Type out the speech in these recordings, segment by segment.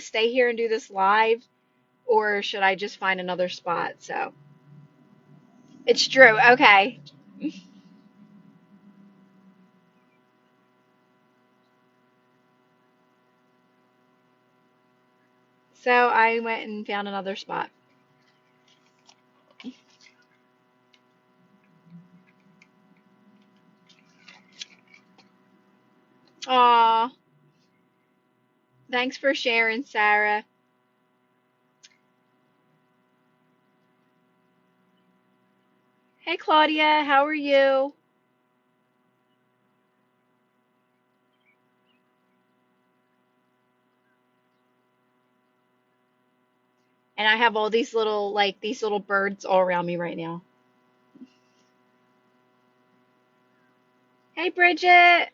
stay here and do this live, or should I just find another spot? So it's true. Okay. So I went and found another spot. Aw, thanks for sharing, Sarah. Hey, Claudia, how are you? And I have all these little, like, these little birds all around me right now. Hey, Bridget.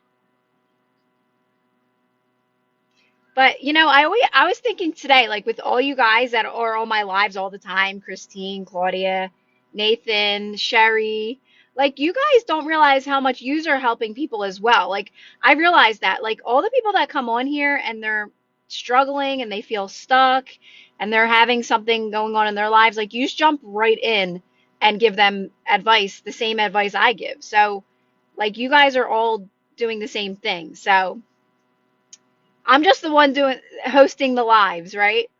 But I was thinking today, like with all you guys that are on my lives all the time, Christine, Claudia, Nathan, Sherry, like you guys don't realize how much yous are helping people as well. Like I realize that, like all the people that come on here and they're struggling and they feel stuck and they're having something going on in their lives, like you just jump right in and give them advice, the same advice I give. So like you guys are all doing the same thing. So I'm just the one doing hosting the lives, right?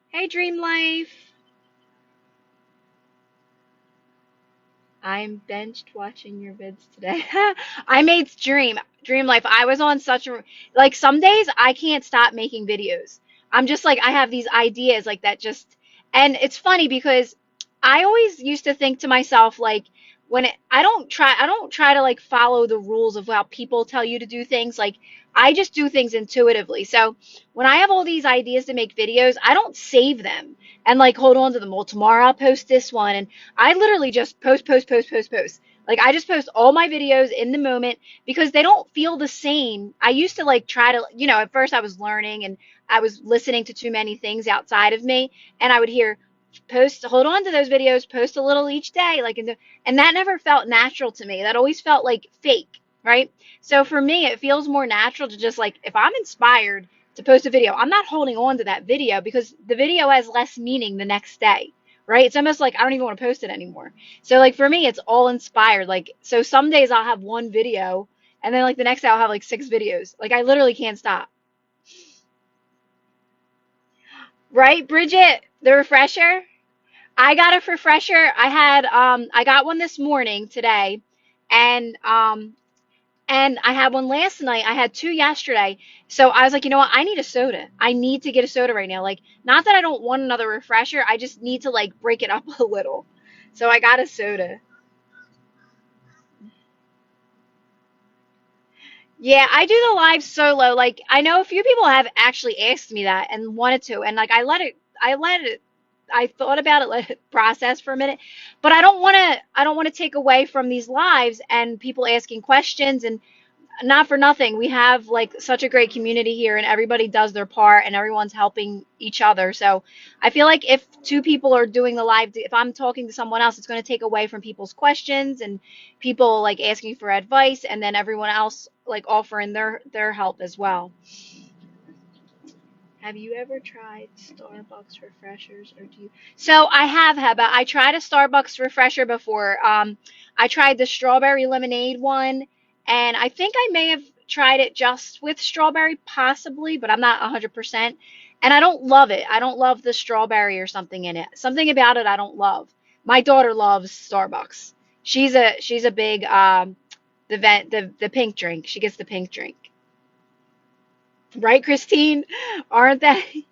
Hey, Dream Life. I'm benched watching your vids today. I made Dream Life. I was on such a like some days I can't stop making videos. I'm just like I have these ideas like that just and it's funny because I always used to think to myself like I don't try to like follow the rules of how people tell you to do things. Like I just do things intuitively. So when I have all these ideas to make videos, I don't save them and like hold on to them. Well, tomorrow I'll post this one and I literally just post. Like I just post all my videos in the moment because they don't feel the same. I used to like try to, at first I was learning and I was listening to too many things outside of me and I would hear post, hold on to those videos, post a little each day, like, and that never felt natural to me. That always felt like fake, right? So for me, it feels more natural to just like, if I'm inspired to post a video, I'm not holding on to that video because the video has less meaning the next day, right? It's almost like I don't even want to post it anymore. So like for me, it's all inspired. Like so some days I'll have one video and then like the next day I'll have like six videos. Like I literally can't stop. Right, Bridget? The refresher? I got a refresher. I got one this morning today and I had one last night. I had two yesterday. So I was like, you know what? I need a soda. I need to get a soda right now. Like, not that I don't want another refresher. I just need to like break it up a little. So I got a soda. Yeah, I do the live solo. Like, I know a few people have actually asked me that and wanted to, and like I thought about it, let it process for a minute, but I don't want to take away from these lives and people asking questions and not for nothing. We have like such a great community here and everybody does their part and everyone's helping each other. So I feel like if two people are doing the live, if I'm talking to someone else, it's going to take away from people's questions and people like asking for advice and then everyone else like offering their help as well. Have you ever tried Starbucks refreshers or do you? So I have, Heba. I tried a Starbucks refresher before. I tried the strawberry lemonade one, and I think I may have tried it just with strawberry, possibly, but I'm not 100%. And I don't love it. I don't love the strawberry or something in it. Something about it I don't love. My daughter loves Starbucks. She's a big the pink drink. She gets the pink drink. Right, Christine? Aren't they?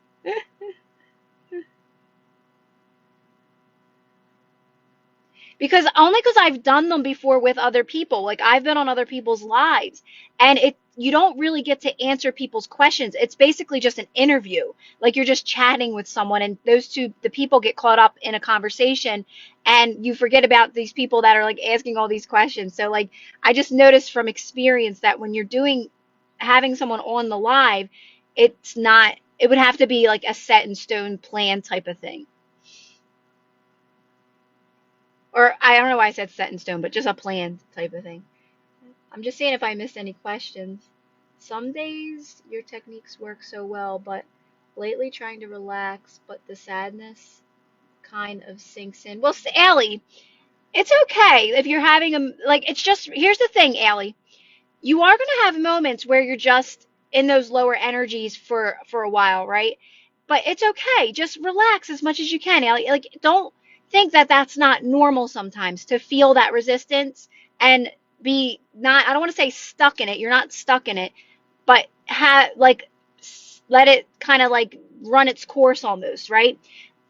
Because I've done them before with other people. Like I've been on other people's lives and it you don't really get to answer people's questions. It's basically just an interview. Like you're just chatting with someone and the people get caught up in a conversation and you forget about these people that are like asking all these questions. So like I just noticed from experience that when you're doing having someone on the live, it's not it would have to be like a set in stone plan type of thing. Or I don't know why I said set in stone, but just a plan type of thing. I'm just saying if I missed any questions. Some days your techniques work so well, but lately trying to relax, but the sadness kind of sinks in. Well, Allie, it's okay if you're having a, like, it's just, here's the thing, Allie. You are going to have moments where you're just in those lower energies for a while, right? But it's okay. Just relax as much as you can, Allie. Like, don't think that that's not normal sometimes to feel that resistance and be not, I don't want to say stuck in it. You're not stuck in it, but have like let it kind of like run its course almost, right?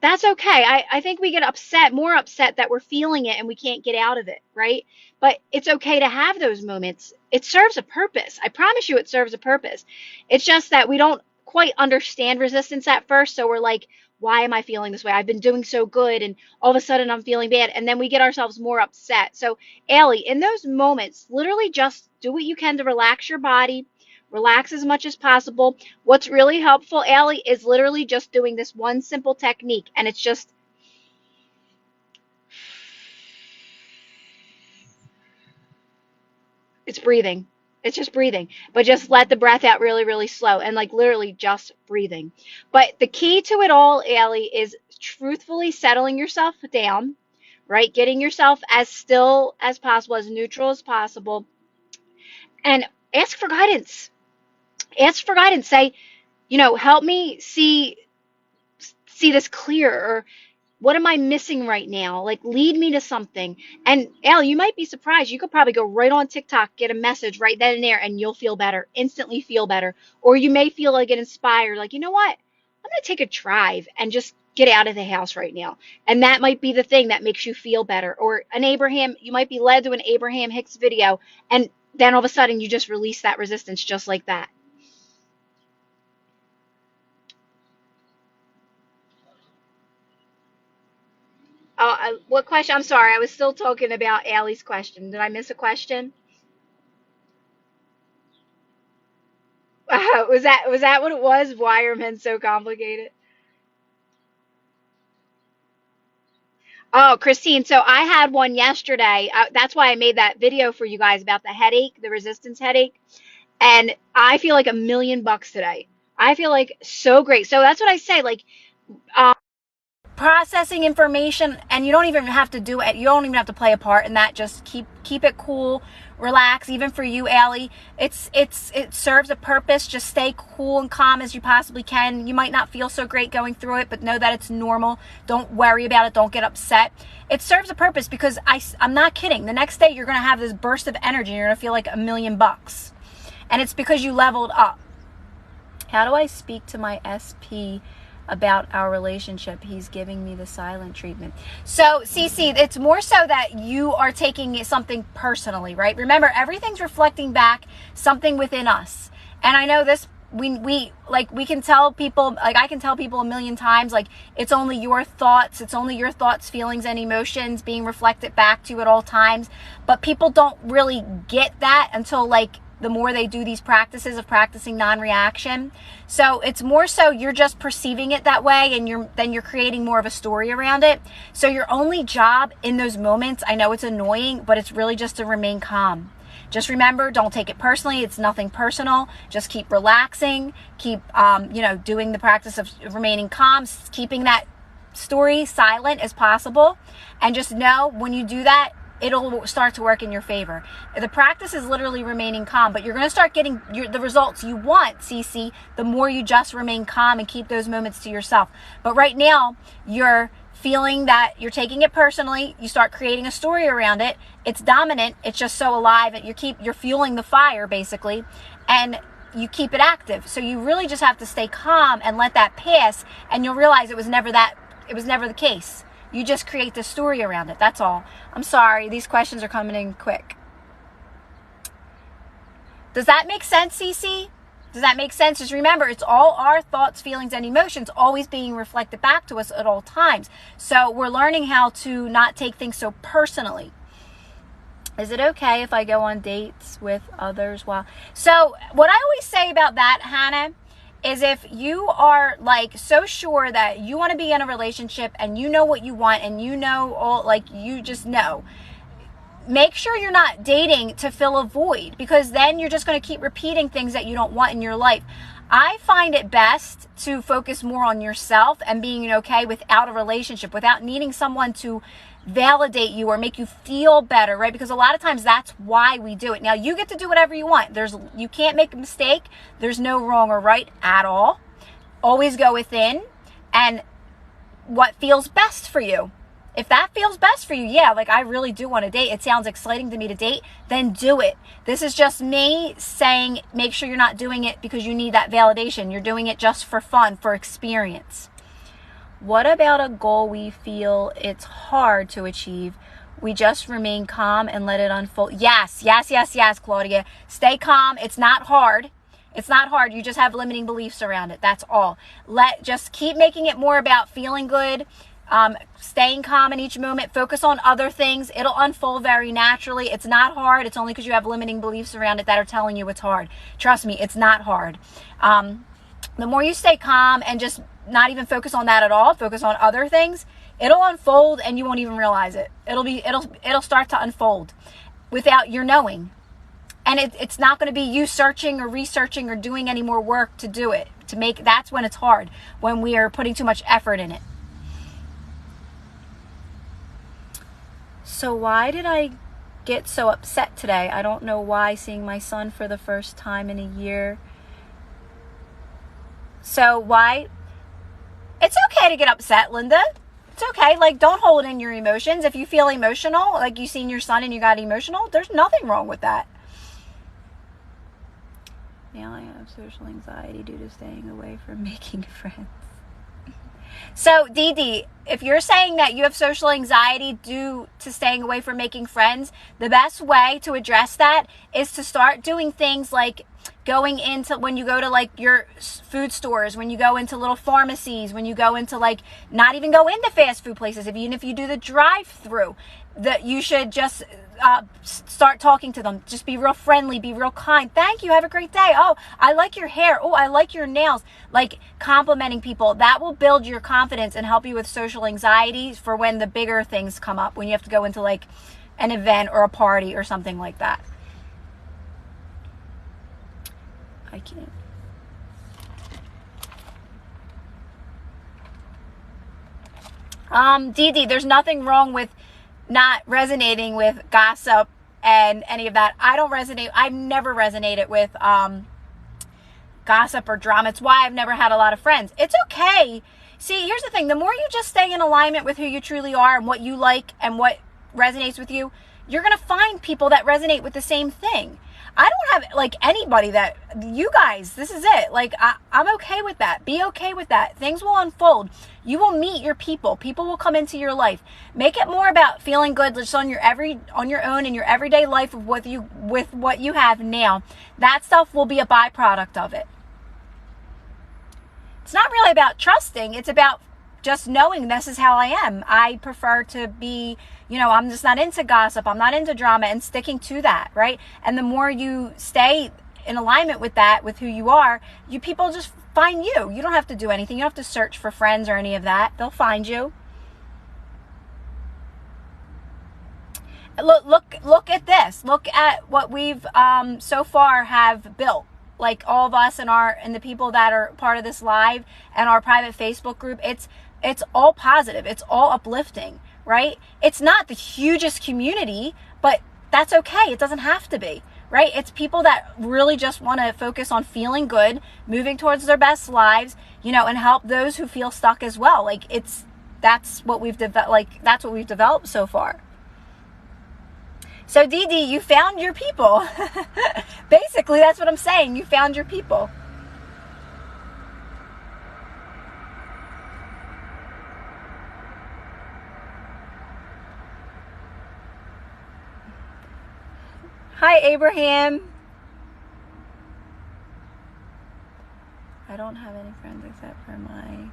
That's okay. I think we get upset, more upset that we're feeling it and we can't get out of it, right? But it's okay to have those moments. It serves a purpose. I promise you it serves a purpose. It's just that we don't quite understand resistance at first. So we're like, why am I feeling this way? I've been doing so good and all of a sudden I'm feeling bad. And then we get ourselves more upset. So, Allie, in those moments, literally just do what you can to relax your body, relax as much as possible. What's really helpful, Allie, is literally just doing this one simple technique. And it's just, it's breathing. It's just breathing. But just let the breath out really, really slow and like literally just breathing. But the key to it all, Allie, is truthfully settling yourself down, right? Getting yourself as still as possible, as neutral as possible, and ask for guidance. Ask for guidance. Say, help me see this clear, or what am I missing right now? Like, lead me to something. And Al, you might be surprised. You could probably go right on TikTok, get a message right then and there, and you'll feel better, instantly feel better. Or you may feel like get inspired, like, you know what? I'm going to take a drive and just get out of the house right now. And that might be the thing that makes you feel better. Or you might be led to an Abraham Hicks video, and then all of a sudden you just release that resistance just like that. Oh, what question? I'm sorry. I was still talking about Allie's question. Did I miss a question? Was that what it was? Why are men so complicated? Oh, Christine. So I had one yesterday. That's why I made that video for you guys about the headache, the resistance headache. And I feel like $1,000,000 today. I feel like so great. So that's what I say. Like, um, processing information, and you don't even have to do it. You don't even have to play a part in that. Just keep it cool, relax. Even for you, Allie, it serves a purpose. Just stay cool and calm as you possibly can. You might not feel so great going through it, but know that it's normal. Don't worry about it. Don't get upset. It serves a purpose, because I'm not kidding. The next day you're going to have this burst of energy and you're going to feel like $1,000,000, and it's because you leveled up. How do I speak to my SP about our relationship? He's giving me the silent treatment. So, Cece, it's more so that you are taking something personally, right? Remember, everything's reflecting back something within us. And I know this, we can tell people, like I can tell people 1,000,000 times, like, it's only your thoughts, feelings, and emotions being reflected back to you at all times. But people don't really get that until, like, the more they do these practices of practicing non-reaction. So it's more so you're just perceiving it that way, and you're creating more of a story around it. So your only job in those moments, I know it's annoying, but it's really just to remain calm. Just remember, don't take it personally. It's nothing personal. Just keep relaxing. Keep, doing the practice of remaining calm, keeping that story silent as possible. And just know when you do that, it'll start to work in your favor. The practice is literally remaining calm, but you're going to start getting the results you want, Cece, the more you just remain calm and keep those moments to yourself. But right now, you're feeling that you're taking it personally. You start creating a story around it. It's dominant. It's just so alive, and you're fueling the fire, basically, and you keep it active. So you really just have to stay calm and let that pass, and you'll realize it was never the case. You just create the story around it. That's all. I'm sorry. These questions are coming in quick. Does that make sense, Cece? Does that make sense? Just remember, it's all our thoughts, feelings, and emotions always being reflected back to us at all times. So we're learning how to not take things so personally. Is it okay if I go on dates with others? So what I always say about that, Hannah, is if you are like so sure that you want to be in a relationship and you know what you want and you know all, like, you just know, make sure you're not dating to fill a void, because then you're just going to keep repeating things that you don't want in your life. I find it best to focus more on yourself and being okay without a relationship, without needing someone to validate you or make you feel better, right? Because a lot of times that's why we do it. Now, you get to do whatever you want. You can't make a mistake. There's no wrong or right at all. Always go within and what feels best for you. If that feels best for you, yeah, like I really do want to date, it sounds exciting to me to date, then do it. This is just me saying, make sure you're not doing it because you need that validation. You're doing it just for fun, for experience. What about a goal we feel it's hard to achieve? We just remain calm and let it unfold. Yes, Claudia. Stay calm. It's not hard. It's not hard. You just have limiting beliefs around it. That's all. Just keep making it more about feeling good, staying calm in each moment. Focus on other things. It'll unfold very naturally. It's not hard. It's only because you have limiting beliefs around it that are telling you it's hard. Trust me, it's not hard. The more you stay calm and just not even focus on that at all, focus on other things, it'll unfold and you won't even realize it. It'll start to unfold without your knowing. And it's not going to be you searching or researching or doing any more work to do it. That's when it's hard, when we are putting too much effort in it. So why did I get so upset today? I don't know why, seeing my son for the first time in a year. So why? It's okay to get upset, Linda. It's okay. Like, don't hold in your emotions. If you feel emotional, like you seen your son and you got emotional, there's nothing wrong with that. Now I have social anxiety due to staying away from making friends. So, Dee Dee, if you're saying that you have social anxiety due to staying away from making friends, the best way to address that is to start doing things like going into, when you go to like your food stores, when you go into little pharmacies, when you go into like, not even go into fast food places, even if you do the drive-through, that you should just start talking to them. Just be real friendly, be real kind. Thank you, have a great day. Oh, I like your hair. Oh, I like your nails. Like complimenting people, that will build your confidence and help you with social anxiety for when the bigger things come up, when you have to go into like an event or a party or something like that. I can't. Dee Dee, there's nothing wrong with not resonating with gossip and any of that. I've never resonated with gossip or drama. It's why I've never had a lot of friends. It's okay. See, here's the thing. The more you just stay in alignment with who you truly are and what you like and what resonates with you, you're going to find people that resonate with the same thing. I don't have like anybody that, you guys, this is it. Like I'm okay with that. Be okay with that. Things will unfold. You will meet your people. People will come into your life. Make it more about feeling good just on your own in your everyday life with what you have now. That stuff will be a byproduct of it. It's not really about trusting. It's about just knowing this is how I am. I prefer to be, I'm just not into gossip. I'm not into drama, and sticking to that, right? And the more you stay in alignment with that, with who you are, people just find you. You don't have to do anything. You don't have to search for friends or any of that. They'll find you. Look at this. Look at what we've so far have built. Like all of us and the people that are part of this live and our private Facebook group, it's all positive. It's all uplifting, right? It's not the hugest community, but that's okay. It doesn't have to be, right? It's people that really just want to focus on feeling good, moving towards their best lives, and help those who feel stuck as well. Like that's what we've developed so far. So Dee Dee, you found your people. Basically, that's what I'm saying. You found your people. Hi, Abraham. I don't have any friends except for my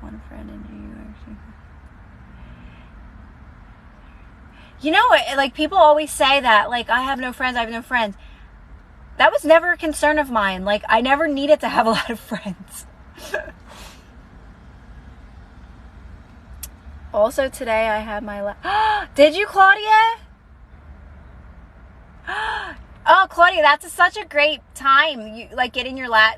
one friend in New York. Like people always say that, like, I have no friends. That was never a concern of mine. Like, I never needed to have a lot of friends. Also today I had my did you, Claudia? Oh, Claudia, that's such a great time. You like getting your I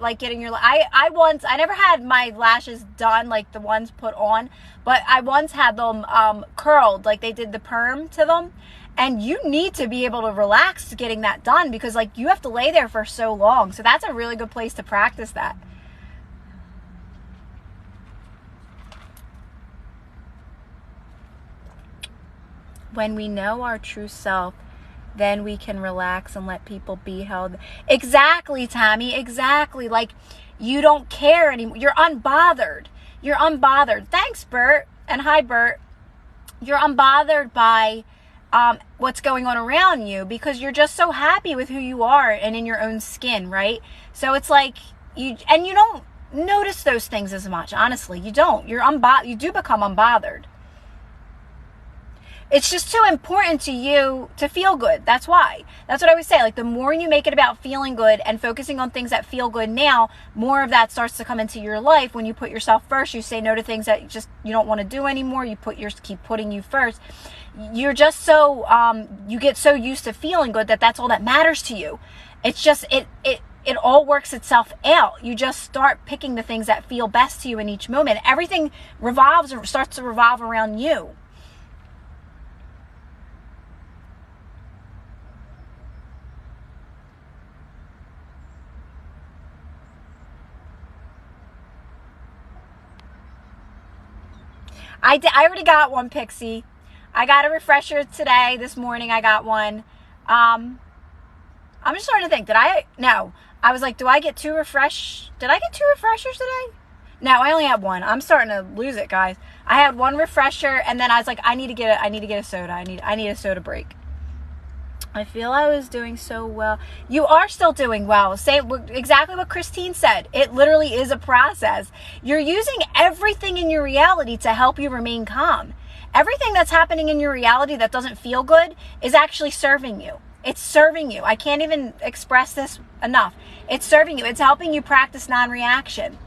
never had my lashes done, like the ones put on, but I once had them curled, like they did the perm to them. And you need to be able to relax getting that done because like you have to lay there for so long. So that's a really good place to practice that. When we know our true self, then we can relax and let people be held. Exactly, Tammy, exactly. Like you don't care anymore. You're unbothered. You're unbothered. Thanks, Bert. And hi, Bert. You're unbothered by what's going on around you because you're just so happy with who you are and in your own skin, right? So it's like you don't notice those things as much. Honestly, you don't. You do become unbothered. It's just too important to you to feel good. That's why. That's what I always say. Like the more you make it about feeling good and focusing on things that feel good now, more of that starts to come into your life. When you put yourself first, you say no to things that you don't want to do anymore. You keep putting you first. You're just so you get so used to feeling good that's all that matters to you. It's just it all works itself out. You just start picking the things that feel best to you in each moment. Everything starts to revolve around you. I already got one, Pixie. I got a refresher today. This morning I got one. I'm just starting to think. No. I was like, Did I get two refreshers today? No, I only had one. I'm starting to lose it, guys. I had one refresher, and then I was like, I need to get a soda. I need a soda break. I feel I was doing so well. You are still doing well. Say exactly what Christine said. It literally is a process. You're using everything in your reality to help you remain calm. Everything that's happening in your reality that doesn't feel good is actually serving you. It's serving you. I can't even express this enough. It's serving you. It's helping you practice non-reaction.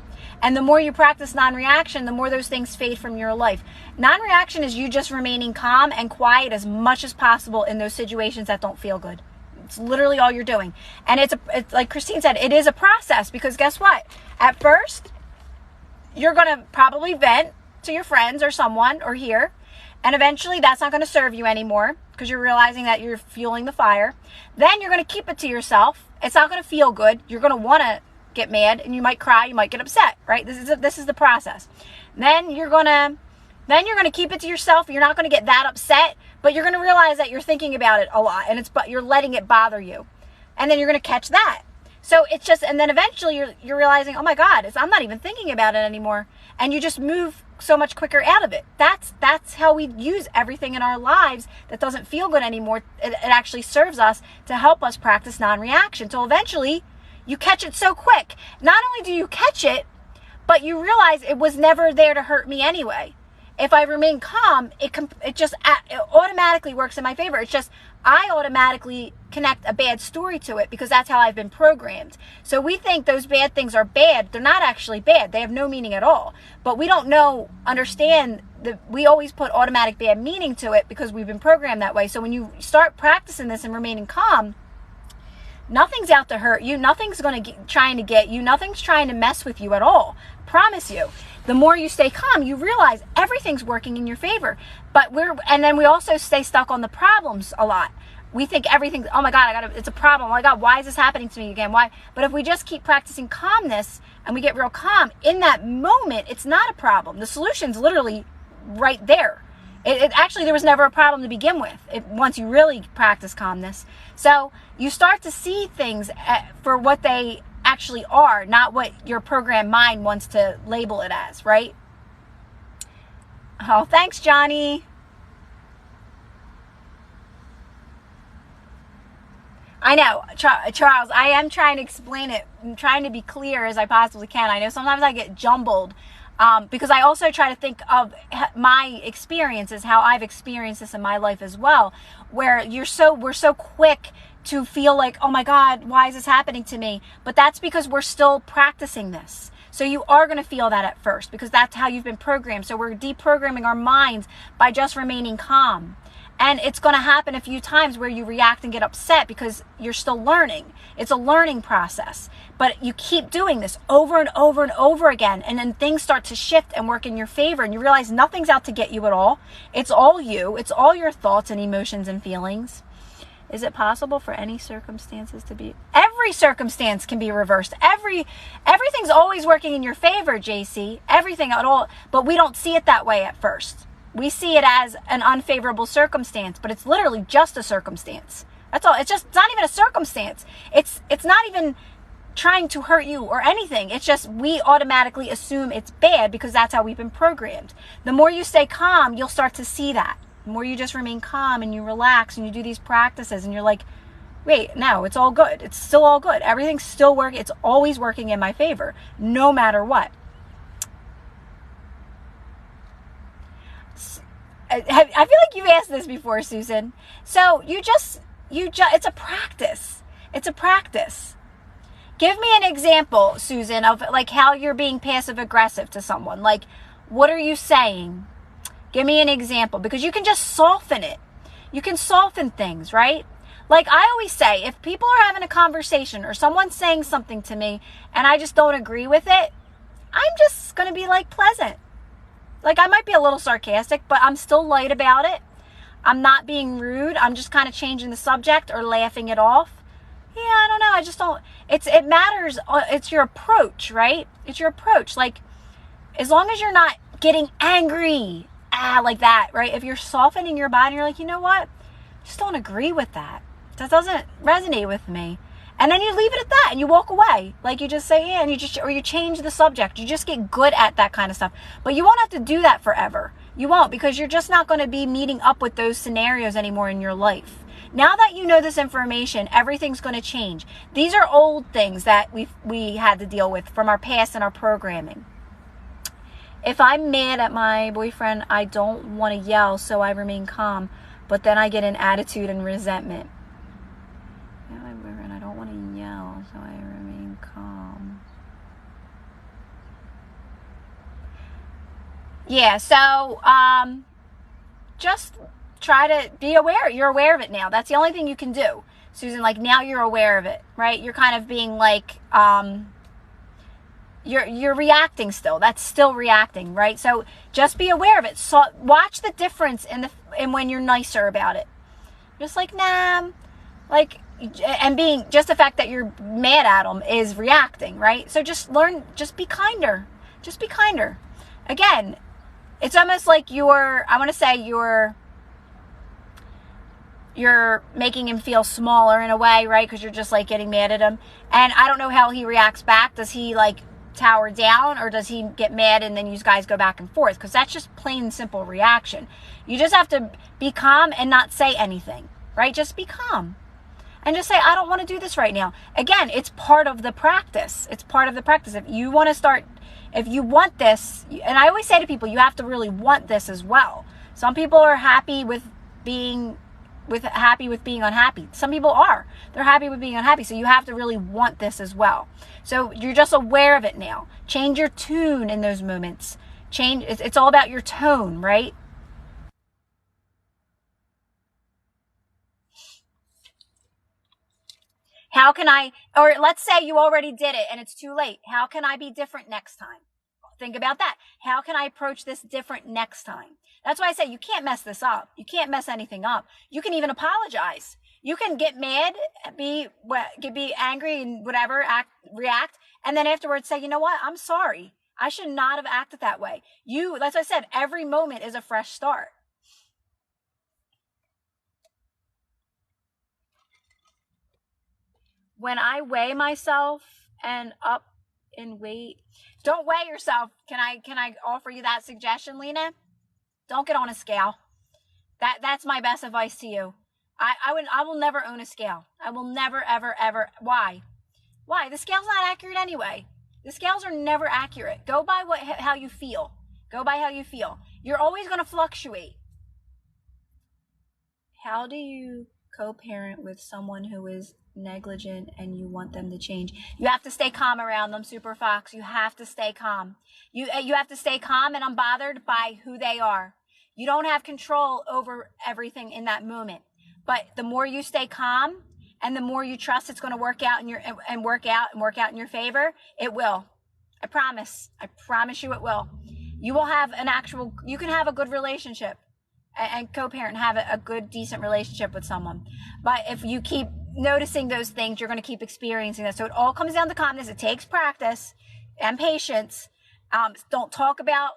And the more you practice non-reaction, the more those things fade from your life. Non-reaction is you just remaining calm and quiet as much as possible in those situations that don't feel good. It's literally all you're doing. And it's like Christine said, it is a process because guess what? At first, you're going to probably vent to your friends or someone or here. And eventually that's not going to serve you anymore because you're realizing that you're fueling the fire. Then you're going to keep it to yourself. It's not going to feel good. You're going to want to get mad and you might cry, you might get upset, right? This is the process. Then you're gonna keep it to yourself. You're not gonna get that upset, but you're gonna realize that you're thinking about it a lot and you're letting it bother you. And then you're gonna catch that. So it's just, and then eventually you're realizing, oh my God, I'm not even thinking about it anymore. And you just move so much quicker out of it. That's how we use everything in our lives that doesn't feel good anymore. It actually serves us to help us practice non-reaction. So eventually you catch it so quick. Not only do you catch it, but you realize it was never there to hurt me anyway. If I remain calm, it automatically works in my favor. It's just I automatically connect a bad story to it because that's how I've been programmed. So we think those bad things are bad. They're not actually bad. They have no meaning at all. But we don't understand that we always put automatic bad meaning to it because we've been programmed that way. So when you start practicing this and remaining calm, nothing's out to hurt you. Nothing's trying to get you. Nothing's trying to mess with you at all. Promise you. The more you stay calm, you realize everything's working in your favor. And then we also stay stuck on the problems a lot. We think everything, oh my God, it's a problem. Oh my God, why is this happening to me again? Why? But if we just keep practicing calmness and we get real calm, in that moment, it's not a problem. The solution's literally right there. It actually, there was never a problem to begin with once you really practice calmness. So you start to see things for what they actually are, not what your programmed mind wants to label it as, right? Oh, thanks, Johnny. I know, Charles, I am trying to explain it. I'm trying to be clear as I possibly can. I know sometimes I get jumbled. Because I also try to think of my experiences, how I've experienced this in my life as well, where we're so quick to feel like, oh my God, why is this happening to me? But that's because we're still practicing this. So you are going to feel that at first because that's how you've been programmed. So we're deprogramming our minds by just remaining calm. And it's going to happen a few times where you react and get upset because you're still learning. It's a learning process. But you keep doing this over and over and over again. And then things start to shift and work in your favor. And you realize nothing's out to get you at all. It's all you. It's all your thoughts and emotions and feelings. Is it possible for any circumstances to be... Every circumstance can be reversed. Everything's always working in your favor, JC. Everything at all. But we don't see it that way at first. We see it as an unfavorable circumstance, but it's literally just a circumstance. That's all. It's not even a circumstance. It's not even trying to hurt you or anything. It's just we automatically assume it's bad because that's how we've been programmed. The more you stay calm, you'll start to see that. The more you just remain calm and you relax and you do these practices and you're like, wait, no, it's all good. It's still all good. Everything's still working. It's always working in my favor, no matter what. I feel like you've asked this before, Susan. So it's a practice. It's a practice. Give me an example, Susan, of like how you're being passive aggressive to someone. Like, what are you saying? Give me an example, because you can just soften it. You can soften things, right? Like I always say, if people are having a conversation or someone's saying something to me and I just don't agree with it, I'm just going to be like pleasant. Like I might be a little sarcastic, but I'm still light about it. I'm not being rude. I'm just kind of changing the subject or laughing it off. Yeah, I don't know. I just don't, it matters. It's your approach, right? It's your approach. Like as long as you're not getting angry, like that, right? If you're softening your body, you're like, you know what? I just don't agree with that. That doesn't resonate with me. And then you leave it at that and you walk away. Like you just say, yeah, and you change the subject. You just get good at that kind of stuff. But you won't have to do that forever. You won't, because you're just not going to be meeting up with those scenarios anymore in your life. Now that you know this information, everything's going to change. These are old things that we had to deal with from our past and our programming. If I'm mad at my boyfriend, I don't want to yell, so I remain calm. But then I get an attitude and resentment. I don't want to yell, so I remain calm. Yeah, so just try to be aware. You're aware of it now. That's the only thing you can do, Susan. Like now you're aware of it, right? You're kind of being like, you're reacting still. That's still reacting, right? So just be aware of it. So watch the difference in when you're nicer about it. Just like, nah, like, and being just the fact that you're mad at them is reacting, right? So just be kinder. Just be kinder. Again, it's almost like you're making him feel smaller in a way, right? Because you're just like getting mad at him. And I don't know how he reacts back. Does he like tower down, or does he get mad and then you guys go back and forth? Because that's just plain and simple reaction. You just have to be calm and not say anything, right? Just be calm and just say, I don't want to do this right now. Again, it's part of the practice. It's part of the practice. If you want this, and I always say to people, you have to really want this as well. Some people are happy with being unhappy. Some people are. They're happy with being unhappy. So you have to really want this as well. So you're just aware of it now. Change your tune in those moments. It's all about your tone, right? Or let's say you already did it and it's too late. How can I be different next time? Think about that. How can I approach this different next time? That's why I say you can't mess this up. You can't mess anything up. You can even apologize. You can get mad, be angry and whatever, react, and then afterwards say, you know what? I'm sorry. I should not have acted that way. That's what I said, every moment is a fresh start. When I weigh myself and up in weight, don't weigh yourself. Can I offer you that suggestion, Lena? Don't get on a scale. That's my best advice to you. I will never own a scale. I will never, ever, ever. Why? The scale's not accurate anyway. The scales are never accurate. Go by how you feel. Go by how you feel. You're always going to fluctuate. How do you co-parent with someone who is negligent and you want them to change? You have to stay calm around them, Super Fox. You have to stay calm. You have to stay calm and unbothered by who they are. You don't have control over everything in that moment. But the more you stay calm and the more you trust it's going to work out in your and work out in your favor, it will. I promise. I promise you it will. You will have you can have a good relationship and co-parent, have a good, decent relationship with someone. But if you keep noticing those things, you're going to keep experiencing that. So it all comes down to calmness. It takes practice and patience. Don't talk about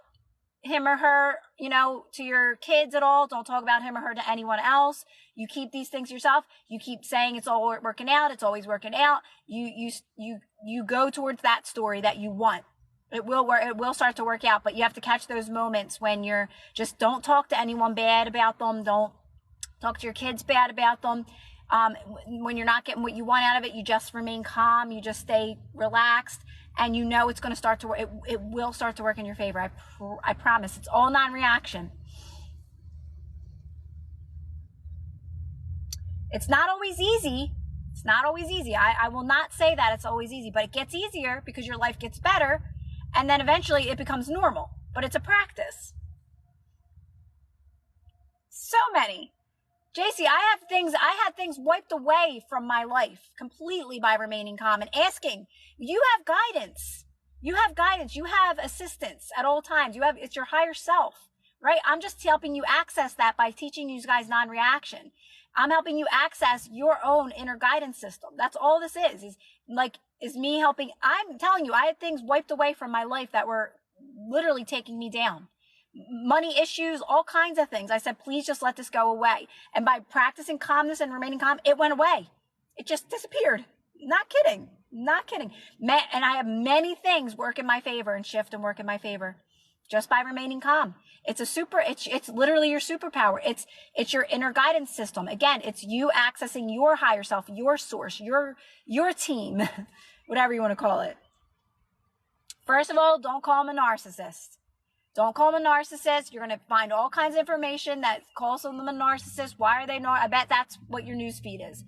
him or her, to your kids at all. Don't talk about him or her to anyone else. You keep these things yourself. You keep saying it's all working out. It's always working out. You go towards that story that you want. It will work. It will start to work out, but you have to catch those moments when you're just, don't talk to anyone bad about them. Don't talk to your kids bad about them. When you're not getting what you want out of it, you just remain calm. You just stay relaxed, and it's going to start to work. It will start to work in your favor. I promise. It's all non-reaction. It's not always easy. It's not always easy. I will not say that it's always easy, but it gets easier because your life gets better, and then eventually it becomes normal. But it's a practice. So many. JC, I had things wiped away from my life completely by remaining calm and asking. You have guidance. You have guidance. You have assistance at all times. It's your higher self, right? I'm just helping you access that by teaching you guys non-reaction. I'm helping you access your own inner guidance system. That's all this is me helping. I'm telling you, I had things wiped away from my life that were literally taking me down. Money issues, all kinds of things. I said, please just let this go away. And by practicing calmness and remaining calm, it went away. It just disappeared. Not kidding. And I have many things work in my favor and shift and work in my favor just by remaining calm. It's literally your superpower. It's your inner guidance system. Again, it's you accessing your higher self, your source, your team, whatever you want to call it. First of all, don't call them a narcissist. Don't call them a narcissist. You're going to find all kinds of information that calls them a narcissist. Why are they I bet that's what your news feed is.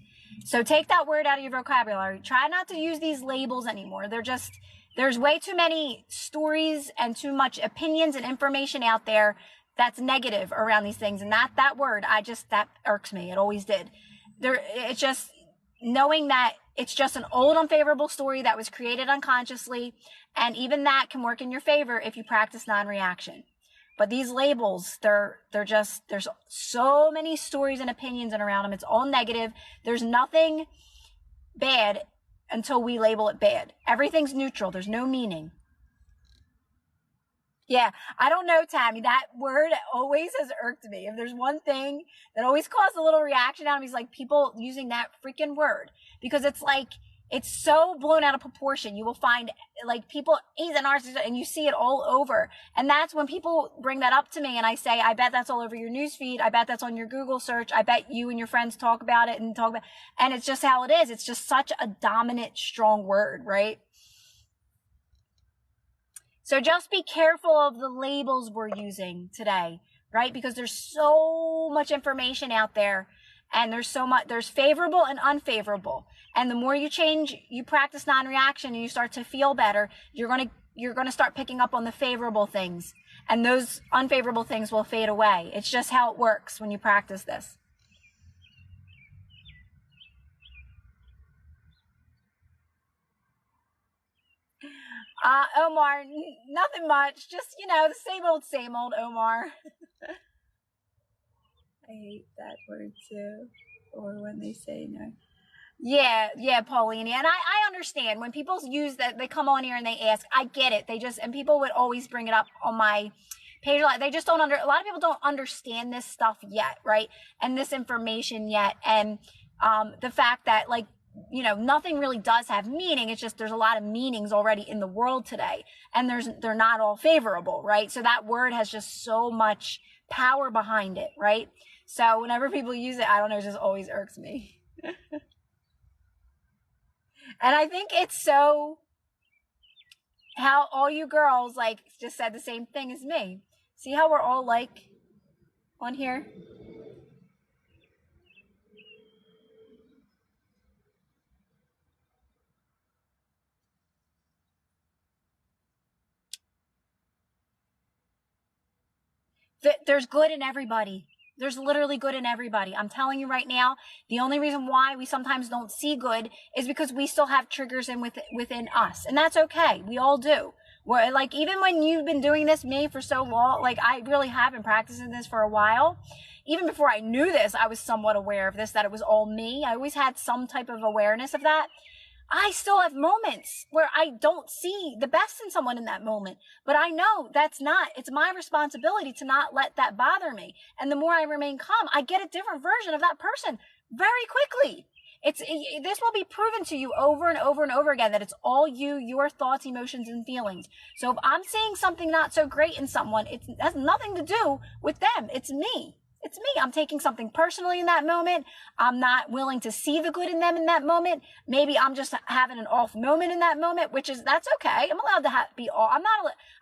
So take that word out of your vocabulary. Try not to use these labels anymore. There's way too many stories and too much opinions and information out there that's negative around these things. And that word, that irks me. It always did. It's just knowing that it's just an old unfavorable story that was created unconsciously. And even that can work in your favor if you practice non-reaction. But these labels, there's so many stories and opinions around them. It's all negative. There's nothing bad until we label it bad. Everything's neutral. There's no meaning. Yeah, I don't know, Tammy. That word always has irked me. If there's one thing that always caused a little reaction out of me, is like people using that freaking word. Because it's so blown out of proportion. You will find people, he's a narcissist, and you see it all over. And that's when people bring that up to me and I say, I bet that's all over your newsfeed. I bet that's on your Google search. I bet you and your friends talk about it and it's just how it is. It's just such a dominant, strong word, right? So just be careful of the labels we're using today, right? Because there's so much information out there, and there's favorable and unfavorable. And the more you practice non-reaction and you start to feel better, you're going to start picking up on the favorable things, and those unfavorable things will fade away. It's just how it works when you practice this. Omar, nothing much. Just, the same old, Omar. I hate that word too. Or when they say no. Yeah, Paulini. And I understand when people use that, they come on here and they ask, I get it. And people would always bring it up on my page. They just a lot of people don't understand this stuff yet, right? And this information yet. And, the fact that nothing really does have meaning. It's just there's a lot of meanings already in the world today, and they're not all favorable, right? So that word has just so much power behind it, right? So whenever people use it, I don't know, it just always irks me. And I think it's so how all you girls just said the same thing as me. See how we're all on here? There's good in everybody. There's literally good in everybody. I'm telling you right now, the only reason why we sometimes don't see good is because we still have triggers within us. And that's okay. We all do. Where, like, even when you've been doing this, me, for so long, like, I really have been practicing this for a while. Even before I knew this, I was somewhat aware of this, that it was all me. I always had some type of awareness of that. I still have moments where I don't see the best in someone in that moment, but I know it's my responsibility to not let that bother me. And the more I remain calm, I get a different version of that person very quickly. This will be proven to you over and over and over again that it's all you, your thoughts, emotions, and feelings. So if I'm seeing something not so great in someone, it has nothing to do with them. It's me. It's me. I'm taking something personally in that moment. I'm not willing to see the good in them in that moment. Maybe I'm just having an off moment in that moment, that's okay. I'm allowed to be off. I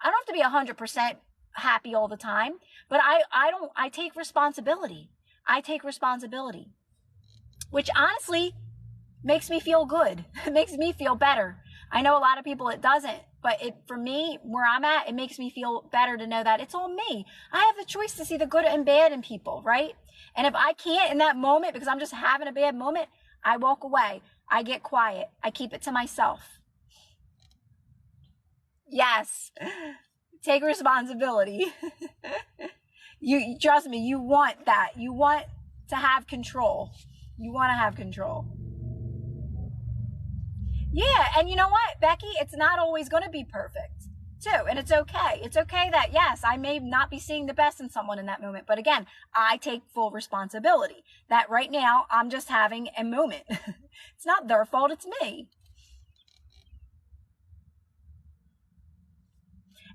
don't have to be 100% happy all the time, but I take responsibility. I take responsibility, which honestly makes me feel good. It makes me feel better. I know a lot of people it doesn't, but for me, where I'm at, it makes me feel better to know that it's all me. I have the choice to see the good and bad in people, right? And if I can't in that moment because I'm just having a bad moment, I walk away. I get quiet. I keep it to myself. Yes. Take responsibility. You trust me, you want that. You want to have control. You want to have control. Yeah, and you know what, Becky? It's not always going to be perfect, too. And it's okay. It's okay that, yes, I may not be seeing the best in someone in that moment. But again, I take full responsibility that right now I'm just having a moment. It's not their fault. It's me.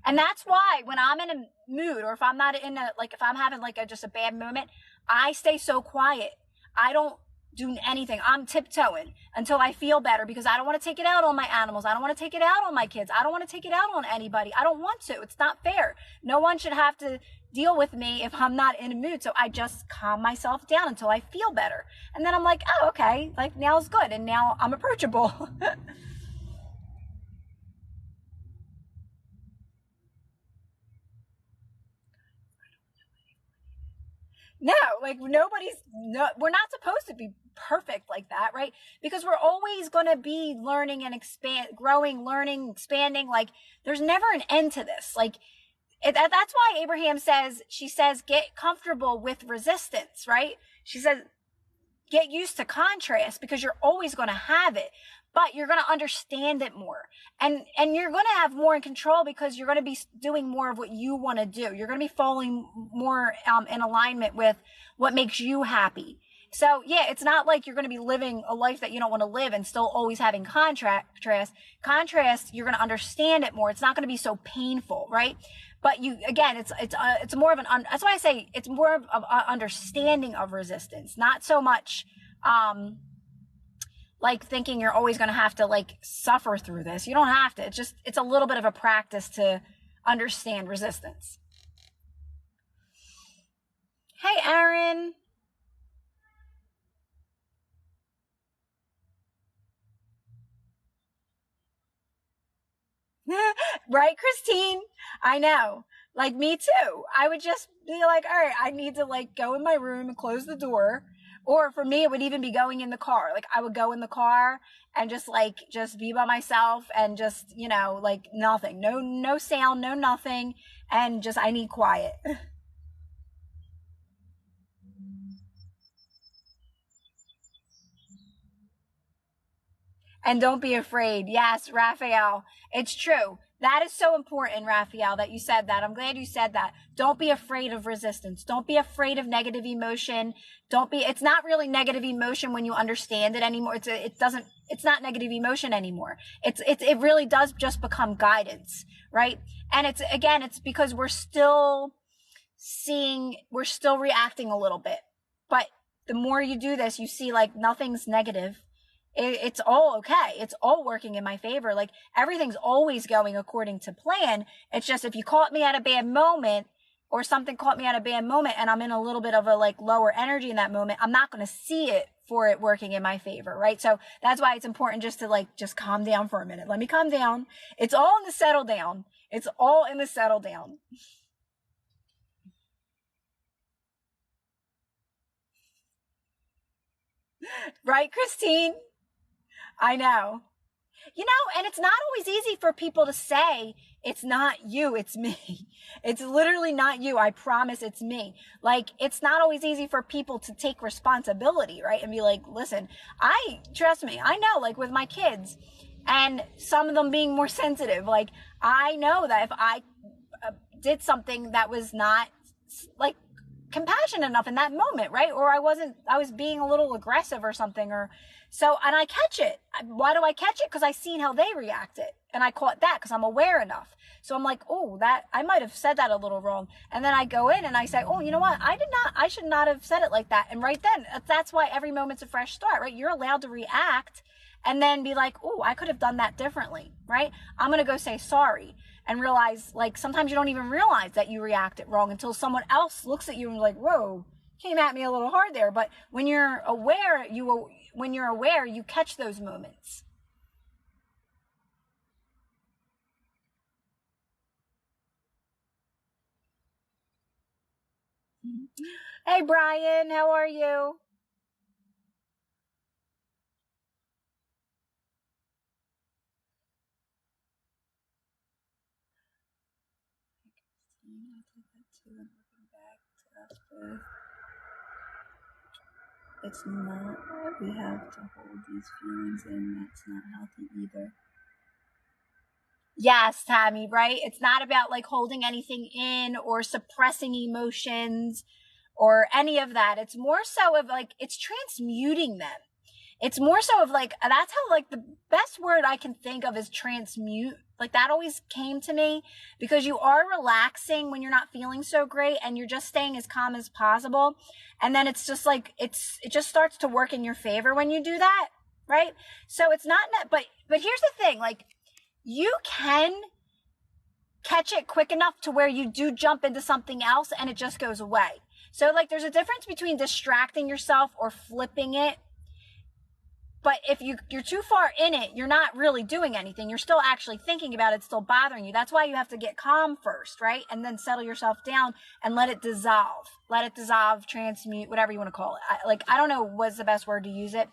And that's why when I'm in a mood, or if I'm not if I'm having just a bad moment, I stay so quiet. I don't do anything. I'm tiptoeing until I feel better because I don't want to take it out on my animals. I don't want to take it out on my kids. I don't want to take it out on anybody. I don't want to. It's not fair. No one should have to deal with me if I'm not in a mood. So I just calm myself down until I feel better. And then I'm like, oh, okay, like now it's good. And now I'm approachable. No, we're not supposed to be perfect like that, right? Because we're always going to be learning and growing, learning, expanding. Like there's never an end to this. Like that's why Abraham says, get comfortable with resistance, right? She says, get used to contrast because you're always going to have it, but you're going to understand it more. And you're going to have more in control because you're going to be doing more of what you want to do. You're going to be falling more in alignment with what makes you happy. So yeah, it's not like you're going to be living a life that you don't want to live and still always having contrast. You're going to understand it more. It's not going to be so painful, right? But it's more of that's why I say it's more of an understanding of resistance, not so much, like thinking you're always going to have to like suffer through this. You don't have to. It's a little bit of a practice to understand resistance. Hey, Aaron. Right, Christine? I know. Like me too. I would just be like, all right, I need to like go in my room and close the door. Or for me, it would even be going in the car. Like I would go in the car and just be by myself and just, like nothing, no sound, no nothing. And just, I need quiet. And don't be afraid. Yes, Raphael, it's true. That is so important, Raphael, that you said that. I'm glad you said that. Don't be afraid of resistance. Don't be afraid of negative emotion. It's not really negative emotion when you understand it anymore. It's not negative emotion anymore. It really does just become guidance, right? And it's because we're still reacting a little bit. But the more you do this, you see like nothing's negative. It's all okay. It's all working in my favor. Like everything's always going according to plan. It's just if you caught me at a bad moment or something caught me at a bad moment and I'm in a little bit of a like lower energy in that moment, I'm not going to see it for it working in my favor, right? So that's why it's important just to just calm down for a minute. Let me calm down. It's all in the settle down. It's all in the settle down. Right, Christine? I know. You know, and it's not always easy for people to say, it's not you, it's me. It's literally not you. I promise it's me. Like, it's not always easy for people to take responsibility, right? And be like, listen, trust me, I know, like with my kids and some of them being more sensitive, like, I know that if I did something that was not like compassionate enough in that moment, right? Or I was being a little aggressive or something, or so, and I catch it. Why do I catch it? Because I seen how they reacted, and I caught that because I'm aware enough. So I'm like, oh, that I might have said that a little wrong, and then I go in and I say, oh, you know what? I should not have said it like that. And right then, that's why every moment's a fresh start, right? You're allowed to react and then be like, oh, I could have done that differently, right? I'm going to go say sorry and realize, like, sometimes you don't even realize that you reacted wrong until someone else looks at you and like, whoa, came at me a little hard there. But when you're aware, you catch those moments. Hey, Brian, how are you? It's not, we have to hold these feelings in. That's not healthy either. Yes, Tammy, right? It's not about like holding anything in or suppressing emotions or any of that. It's more so of like, it's transmuting them. It's more so of like, that's how, like, the best word I can think of is transmute. Like, that always came to me because you are relaxing when you're not feeling so great and you're just staying as calm as possible. And then it's just like, it just starts to work in your favor when you do that. Right. So it's not, but here's the thing, like, you can catch it quick enough to where you do jump into something else and it just goes away. So like, there's a difference between distracting yourself or flipping it. But if you're too far in it, you're not really doing anything. You're still actually thinking about it, it's still bothering you. That's why you have to get calm first, right? And then settle yourself down and let it dissolve. Let it dissolve, transmute, whatever you want to call it. I don't know what's the best word to use it.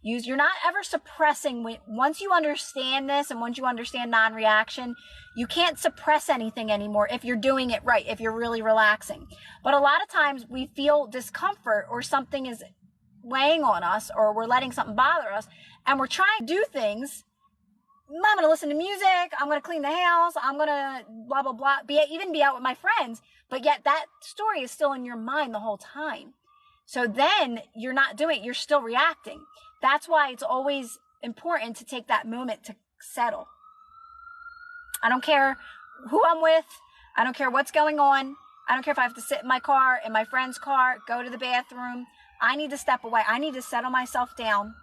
You're not ever suppressing. Once you understand this and once you understand non-reaction, you can't suppress anything anymore if you're doing it right, if you're really relaxing. But a lot of times we feel discomfort or something is weighing on us or we're letting something bother us and we're trying to do things. I'm going to listen to music. I'm going to clean the house. I'm going to blah, blah, blah, even be out with my friends. But yet that story is still in your mind the whole time. So then you're not doing it. You're still reacting. That's why it's always important to take that moment to settle. I don't care who I'm with. I don't care what's going on. I don't care if I have to sit in my car, in my friend's car, go to the bathroom. I need to step away. I need to settle myself down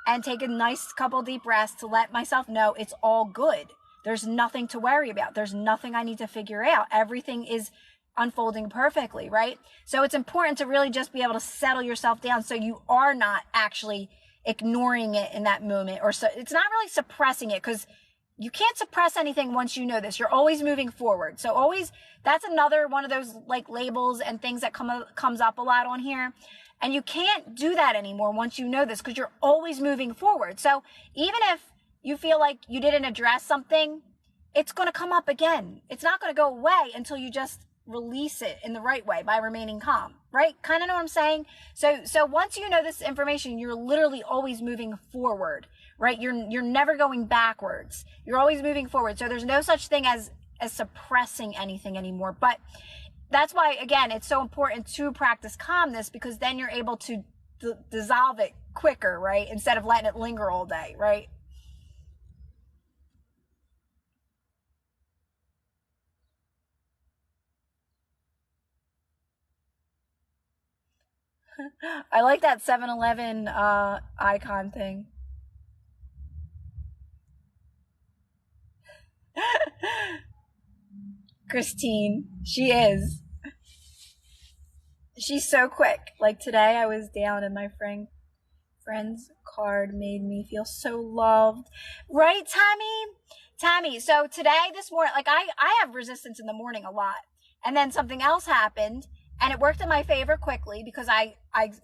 and take a nice couple deep breaths to let myself know it's all good. There's nothing to worry about. There's nothing I need to figure out. Everything is unfolding perfectly, right? So it's important to really just be able to settle yourself down so you are not actually ignoring it in that moment, or so it's not really suppressing it, because you can't suppress anything once you know this. You're always moving forward. So always, that's another one of those like labels and things that comes up a lot on here. And you can't do that anymore once you know this, because you're always moving forward. So even if you feel like you didn't address something, it's going to come up again. It's not going to go away until you just release it in the right way by remaining calm, right? Kind of know what I'm saying? So once you know this information, you're literally always moving forward, right? You're never going backwards. You're always moving forward. So there's no such thing as suppressing anything anymore. But that's why, again, it's so important to practice calmness, because then you're able to dissolve it quicker, right? Instead of letting it linger all day, right? I like that 7-Eleven icon thing. Christine, she is. She's so quick. Like today I was down and my friend's card made me feel so loved. Right, Tammy? Tammy, so today, this morning, like I have resistance in the morning a lot. And then something else happened And it worked in my favor quickly because I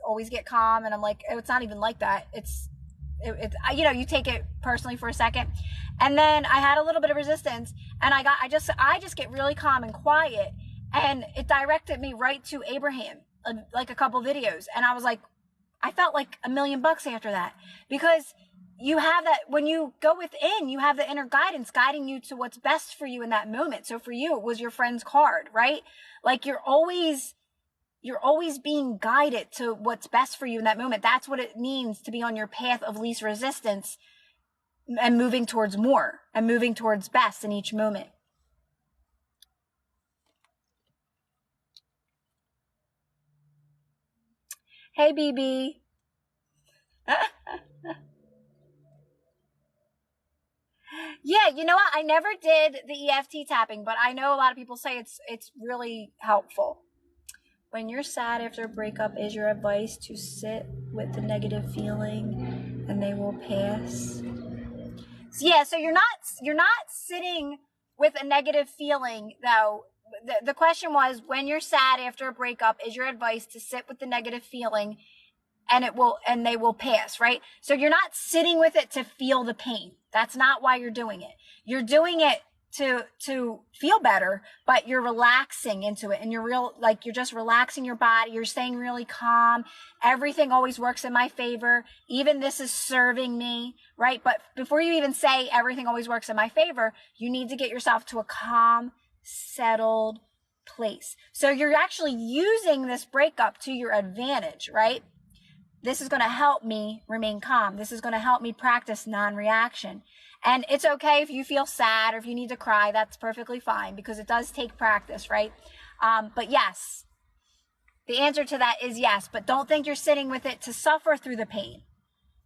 always get calm and I'm like, oh, it's not even like that. It's you take it personally for a second. And then I had a little bit of resistance and I just get really calm and quiet. And it directed me right to Abraham, like a couple videos. And I was like, I felt like $1 million after that, because you have that when you go within, you have the inner guidance guiding you to what's best for you in that moment. So for you, it was your friend's card, right? Like you're always being guided to what's best for you in that moment. That's what it means to be on your path of least resistance and moving towards more and moving towards best in each moment. Hey, BB. Yeah, you know what? I never did the EFT tapping, but I know a lot of people say it's really helpful. When you're sad after a breakup, is your advice to sit with the negative feeling and they will pass? Yeah, so you're not sitting with a negative feeling though. The question was, when you're sad after a breakup, is your advice to sit with the negative feeling and they will pass, right? So you're not sitting with it to feel the pain. That's not why you're doing it. You're doing it to feel better, but you're relaxing into it and you're just relaxing your body. You're staying really calm. Everything always works in my favor. Even this is serving me, right? But before you even say everything always works in my favor, you need to get yourself to a calm, settled place. So you're actually using this breakup to your advantage, right? This is going to help me remain calm. This is going to help me practice non-reaction. And it's okay if you feel sad or if you need to cry. That's perfectly fine because it does take practice, right? But yes, the answer to that is yes. But don't think you're sitting with it to suffer through the pain,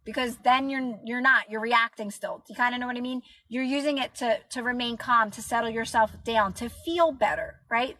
because then you're reacting still. Do you kind of know what I mean? You're using it to remain calm, to settle yourself down, to feel better, right?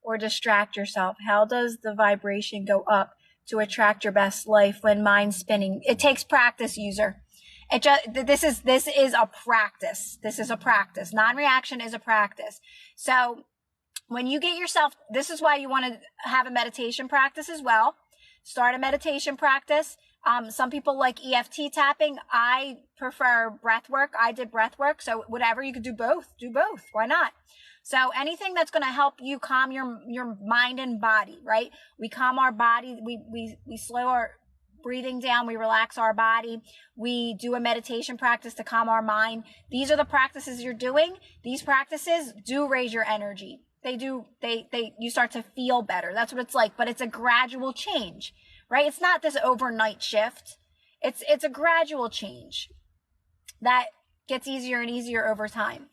Or distract yourself. How does the vibration go up to attract your best life when mind's spinning? It takes practice, user. This is a practice. This is a practice. Non-reaction is a practice. So when you get yourself, this is why you want to have a meditation practice as well. Start a meditation practice. Some people like EFT tapping. I prefer breath work. I did breath work. So whatever, you could do both. Do both. Why not? So anything that's going to help you calm your mind and body, right? We calm our body. We slow our breathing down. We relax our body. We do a meditation practice to calm our mind. These are the practices you're doing. These practices do raise your energy. You start to feel better. That's what it's like, but it's a gradual change, right? It's not this overnight shift. It's a gradual change that gets easier and easier over time.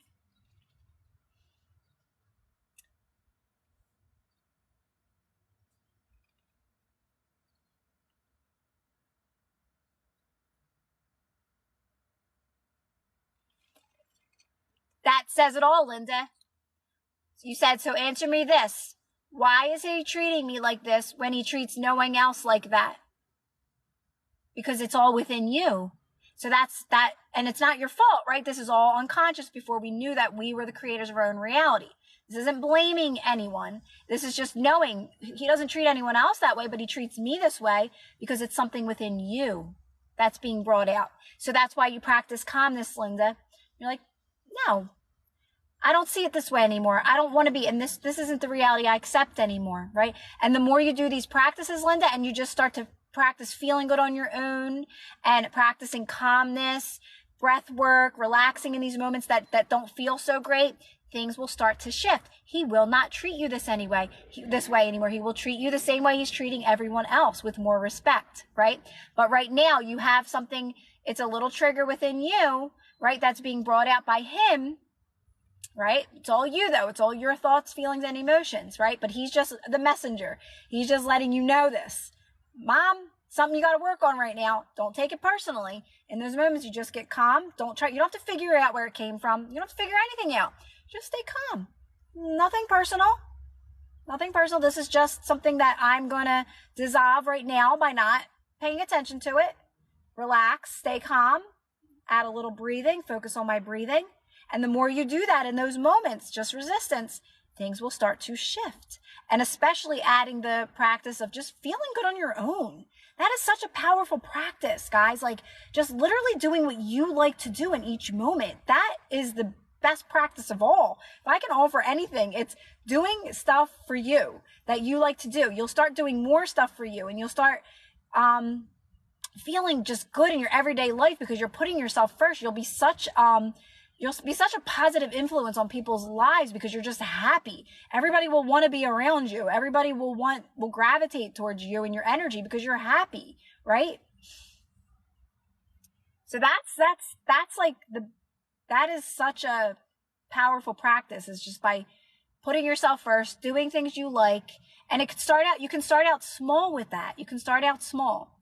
That says it all, Linda. You said, so answer me this. Why is he treating me like this when he treats no one else like that? Because it's all within you. So that's that. And it's not your fault, right? This is all unconscious before we knew that we were the creators of our own reality. This isn't blaming anyone. This is just knowing he doesn't treat anyone else that way, but he treats me this way because it's something within you that's being brought out. So that's why you practice calmness, Linda. You're like, no, I don't see it this way anymore. I don't want to be, and this isn't the reality I accept anymore, right? And the more you do these practices, Linda, and you just start to practice feeling good on your own and practicing calmness, breath work, relaxing in these moments that don't feel so great, things will start to shift. He will not treat you this way anymore. He will treat you the same way he's treating everyone else, with more respect, right? But right now you have something, it's a little trigger within you, right? That's being brought out by him. Right? It's all you though. It's all your thoughts, feelings, and emotions, right? But he's just the messenger. He's just letting you know this. Mom, something you got to work on right now. Don't take it personally. In those moments, you just get calm. You don't have to figure out where it came from. You don't have to figure anything out. Just stay calm. Nothing personal. Nothing personal. This is just something that I'm going to dissolve right now by not paying attention to it. Relax, stay calm, add a little breathing, focus on my breathing. And the more you do that in those moments, just resistance, things will start to shift. And especially adding the practice of just feeling good on your own. That is such a powerful practice, guys. Like just literally doing what you like to do in each moment. That is the best practice of all. If I can offer anything, it's doing stuff for you that you like to do. You'll start doing more stuff for you, and you'll start feeling just good in your everyday life because you're putting yourself first. You'll be such a positive influence on people's lives because you're just happy. Everybody will want to be around you. Everybody will gravitate towards you and your energy because you're happy, right? So that is such a powerful practice. It's just by putting yourself first, doing things you like, and you can start out small with that. You can start out small.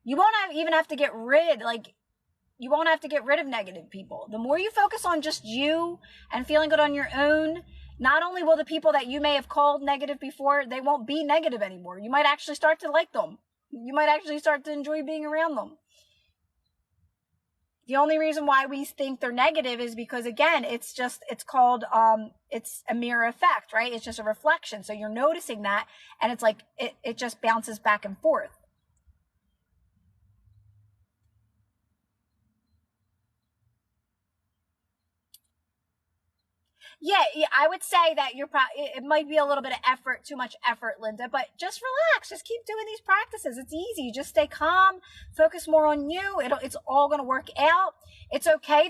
You won't even have to get rid of negative people. The more you focus on just you and feeling good on your own, not only will the people that you may have called negative before, they won't be negative anymore. You might actually start to like them. You might actually start to enjoy being around them. The only reason why we think they're negative is because, again, it's called a mirror effect, right? It's just a reflection. So you're noticing that, and it's like, it just bounces back and forth. Yeah, I would say that it might be a little bit of effort, too much effort, Linda, but just relax. Just keep doing these practices. It's easy. Just stay calm, focus more on you. It's all going to work out. It's okay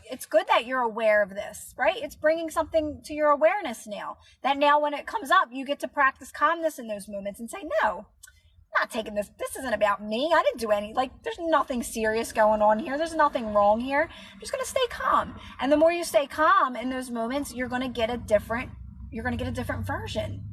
it's good that you're aware of this, right? It's bringing something to your awareness now, that now when it comes up, you get to practice calmness in those moments and say, no, I'm not taking this. This isn't about me. I didn't do there's nothing serious going on here. There's nothing wrong here. I'm just going to stay calm. And the more you stay calm in those moments, you're going to get a different version.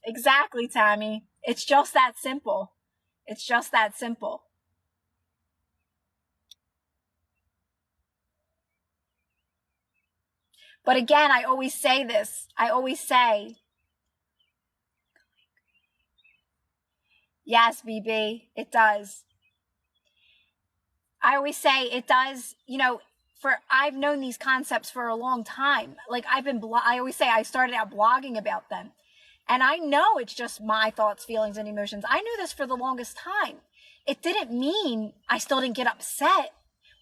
Exactly, Tammy. It's just that simple. It's just that simple. But again, I always say this. Yes, BB, it does. I always say it does, I've known these concepts for a long time. Like I always say I started out blogging about them. And I know it's just my thoughts, feelings, and emotions. I knew this for the longest time. It didn't mean I still didn't get upset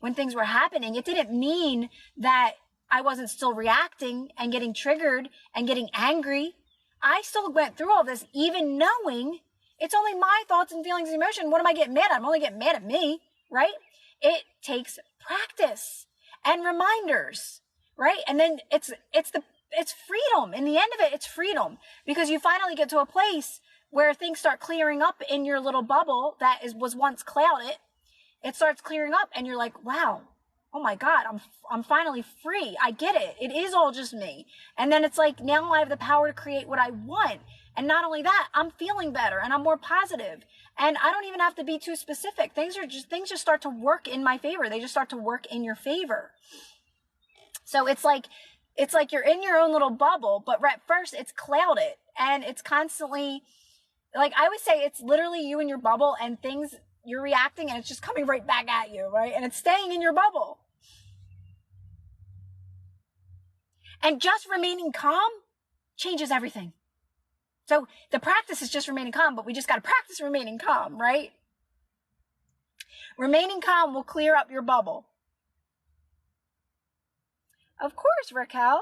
when things were happening. It didn't mean that I wasn't still reacting and getting triggered and getting angry. I still went through all this, even knowing it's only my thoughts and feelings and emotion. What am I getting mad at? I'm only getting mad at me, right? It takes practice and reminders, right? And then it's freedom. In the end of it, it's freedom, because you finally get to a place where things start clearing up in your little bubble that was once clouded. It starts clearing up and you're like, wow, oh my God, I'm finally free. I get it. It is all just me. And then it's like, now I have the power to create what I want. And not only that, I'm feeling better and I'm more positive. And I don't even have to be too specific. Things just start to work in my favor. They just start to work in your favor. So it's like you're in your own little bubble, but at first it's clouded and it's constantly, like I would say, it's literally you in your bubble and things, you're reacting and it's just coming right back at you, right? And it's staying in your bubble. And just remaining calm changes everything. So the practice is just remaining calm, but we just got to practice remaining calm, right? Remaining calm will clear up your bubble. Of course, Raquel.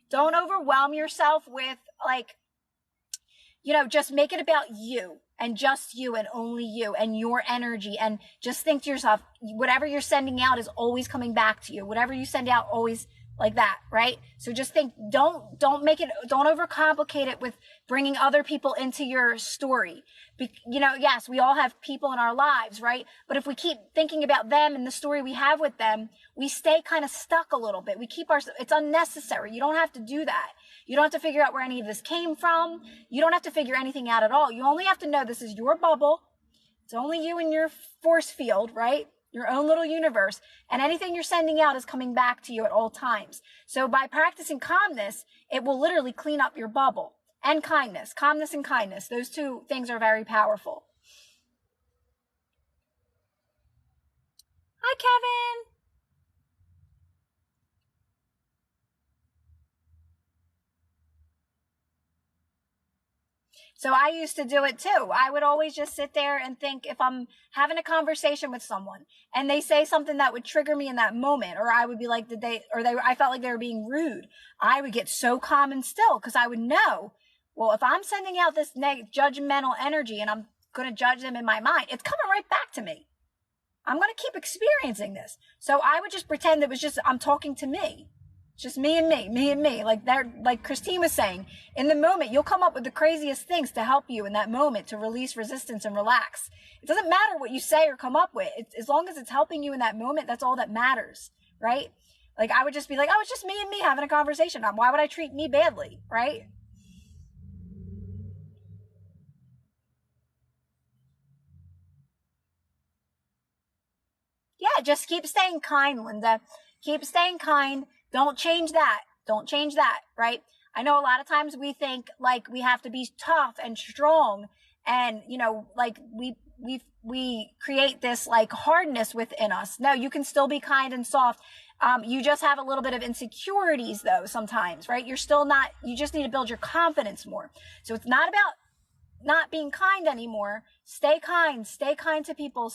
Don't overwhelm yourself with just make it about you and just you and only you and your energy. And just think to yourself, whatever you're sending out is always coming back to you. Whatever you send out always like that, right? So just think, don't overcomplicate it with bringing other people into your story. Yes, we all have people in our lives, right? But if we keep thinking about them and the story we have with them, we stay kind of stuck a little bit. It's unnecessary. You don't have to do that. You don't have to figure out where any of this came from. You don't have to figure anything out at all. You only have to know this is your bubble. It's only you and your force field, right? Your own little universe, and anything you're sending out is coming back to you at all times. So by practicing calmness, it will literally clean up your bubble. And kindness, calmness and kindness. Those two things are very powerful. Hi, Kevin. So I used to do it too. I would always just sit there and think, if I'm having a conversation with someone and they say something that would trigger me in that moment, or I would be like, I felt like they were being rude. I would get so calm and still, because I would know, well, if I'm sending out this judgmental energy and I'm going to judge them in my mind, it's coming right back to me. I'm going to keep experiencing this. So I would just pretend it was just, I'm talking to me. Just me and me. Like Christine was saying, in the moment, you'll come up with the craziest things to help you in that moment to release resistance and relax. It doesn't matter what you say or come up with. As long as it's helping you in that moment, that's all that matters, right? Like, I would just be like, oh, it's just me and me having a conversation. Why would I treat me badly, right? Yeah, just keep staying kind, Linda. Keep staying kind. Don't change that. Don't change that, right? I know a lot of times we think like we have to be tough and strong, and like we create this like hardness within us. No, you can still be kind and soft. You just have a little bit of insecurities though sometimes, right? You just need to build your confidence more. So it's not about not being kind anymore. Stay kind to people,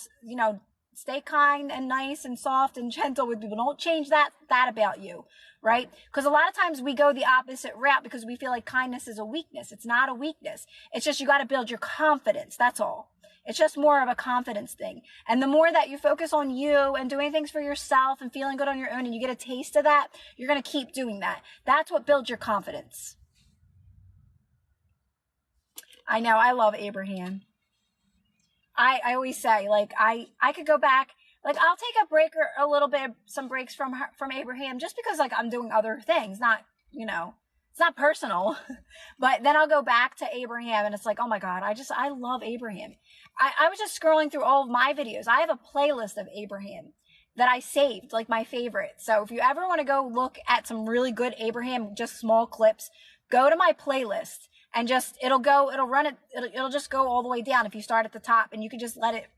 stay kind and nice and soft and gentle with people. Don't change that about you, right? Because a lot of times we go the opposite route because we feel like kindness is a weakness. It's not a weakness. It's just you got to build your confidence. That's all. It's just more of a confidence thing. And the more that you focus on you and doing things for yourself and feeling good on your own, and you get a taste of that, you're going to keep doing that. That's what builds your confidence. I know. I love Abraham. I always say, like, I could go back, like, I'll take a break or a little bit, some breaks from Abraham, just because, like, I'm doing other things, not, it's not personal, but then I'll go back to Abraham and it's like, oh my God, I love Abraham. I was just scrolling through all of my videos. I have a playlist of Abraham that I saved, like my favorite. So if you ever want to go look at some really good Abraham, just small clips, go to my playlist. And it'll just go all the way down if you start at the top, and you can just let it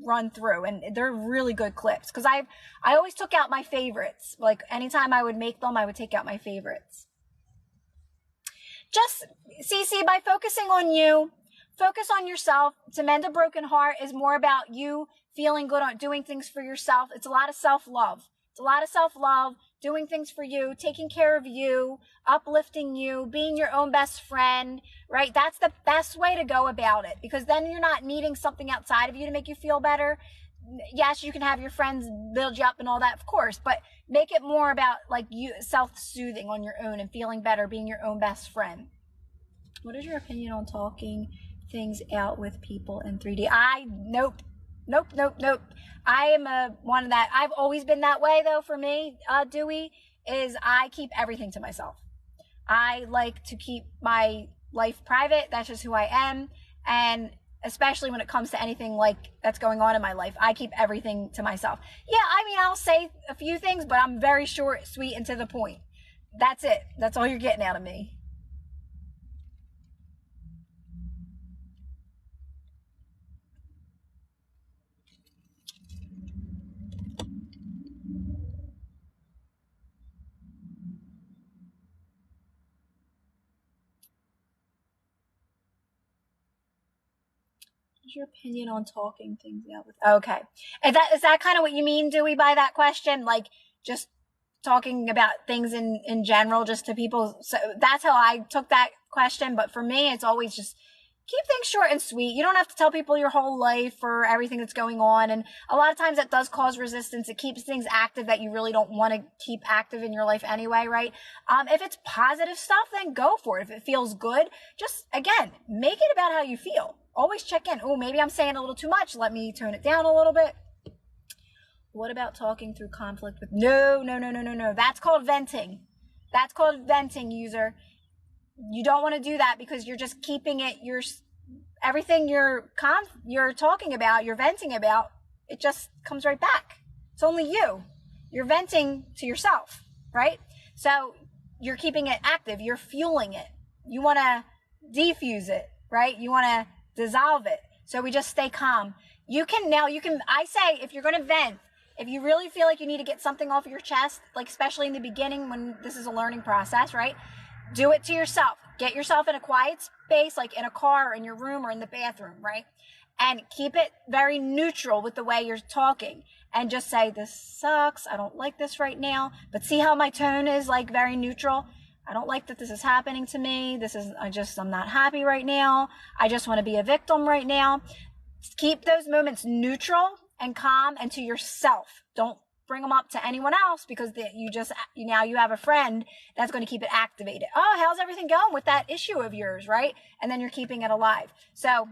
run through. And they're really good clips. Cause I always took out my favorites. Like anytime I would make them, I would take out my favorites. Just, Cece, by focusing on you, focus on yourself. To mend a broken heart is more about you feeling good on doing things for yourself. It's a lot of self-love. Doing things for you, taking care of you, uplifting you, being your own best friend, right? That's the best way to go about it, because then you're not needing something outside of you to make you feel better. Yes, you can have your friends build you up and all that, of course, but make it more about like you self-soothing on your own and feeling better, being your own best friend. What is your opinion on talking things out with people in 3D? Nope. I am one that I've always been that way though. For me, Dewey, is I keep everything to myself. I like to keep my life private. That's just who I am. And especially when it comes to anything like that's going on in my life, I keep everything to myself. Yeah, I mean, I'll say a few things, but I'm very short, sweet, and to the point. That's it. That's all you're getting out of me. What's your opinion on talking things out with? Okay. Is that kind of what you mean, Dewey, by that question? Like just talking about things in general, just to people. So that's how I took that question. But for me, it's always just keep things short and sweet. You don't have to tell people your whole life or everything that's going on. And a lot of times that does cause resistance. It keeps things active that you really don't want to keep active in your life anyway, right? If it's positive stuff, then go for it. If it feels good, just, again, make it about how you feel. Always check in. Oh, maybe I'm saying a little too much. Let me tone it down a little bit. What about talking through conflict with, no. That's called venting. That's called venting, user. You don't want to do that because you're just keeping it, everything you're talking about, you're venting about, it just comes right back. It's only you. You're venting to yourself, right? So you're keeping it active. You're fueling it. You want to defuse it, right? You want to dissolve it. So we just stay calm. I say, if you're going to vent, if you really feel like you need to get something off your chest, like especially in the beginning when this is a learning process, right? Do it to yourself. Get yourself in a quiet space, like in a car or in your room or in the bathroom, right? And keep it very neutral with the way you're talking. And just say, this sucks. I don't like this right now. But see how my tone is like very neutral? I don't like that this is happening to me. I'm not happy right now. I just want to be a victim right now. Keep those moments neutral and calm and to yourself. Don't bring them up to anyone else because now you have a friend that's going to keep it activated. Oh, how's everything going with that issue of yours, right? And then you're keeping it alive. So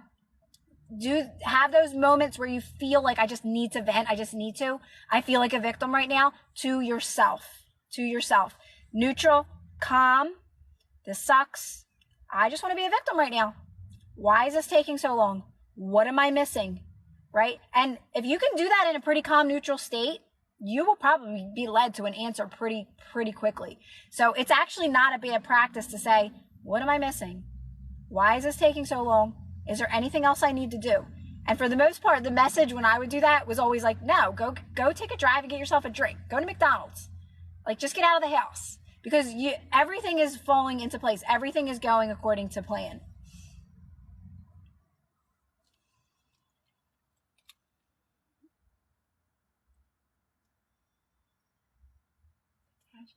have those moments where you feel like I just need to vent. I feel like a victim right now, to yourself. Neutral, calm. This sucks. I just want to be a victim right now. Why is this taking so long? What am I missing? Right? And if you can do that in a pretty calm, neutral state, you will probably be led to an answer pretty quickly. So it's actually not a bad practice to say, what am I missing? Why is this taking so long? Is there anything else I need to do? And for the most part, the message when I would do that was always like, no, go take a drive and get yourself a drink. Go to McDonald's. Like, just get out of the house. Because everything is falling into place. Everything is going according to plan.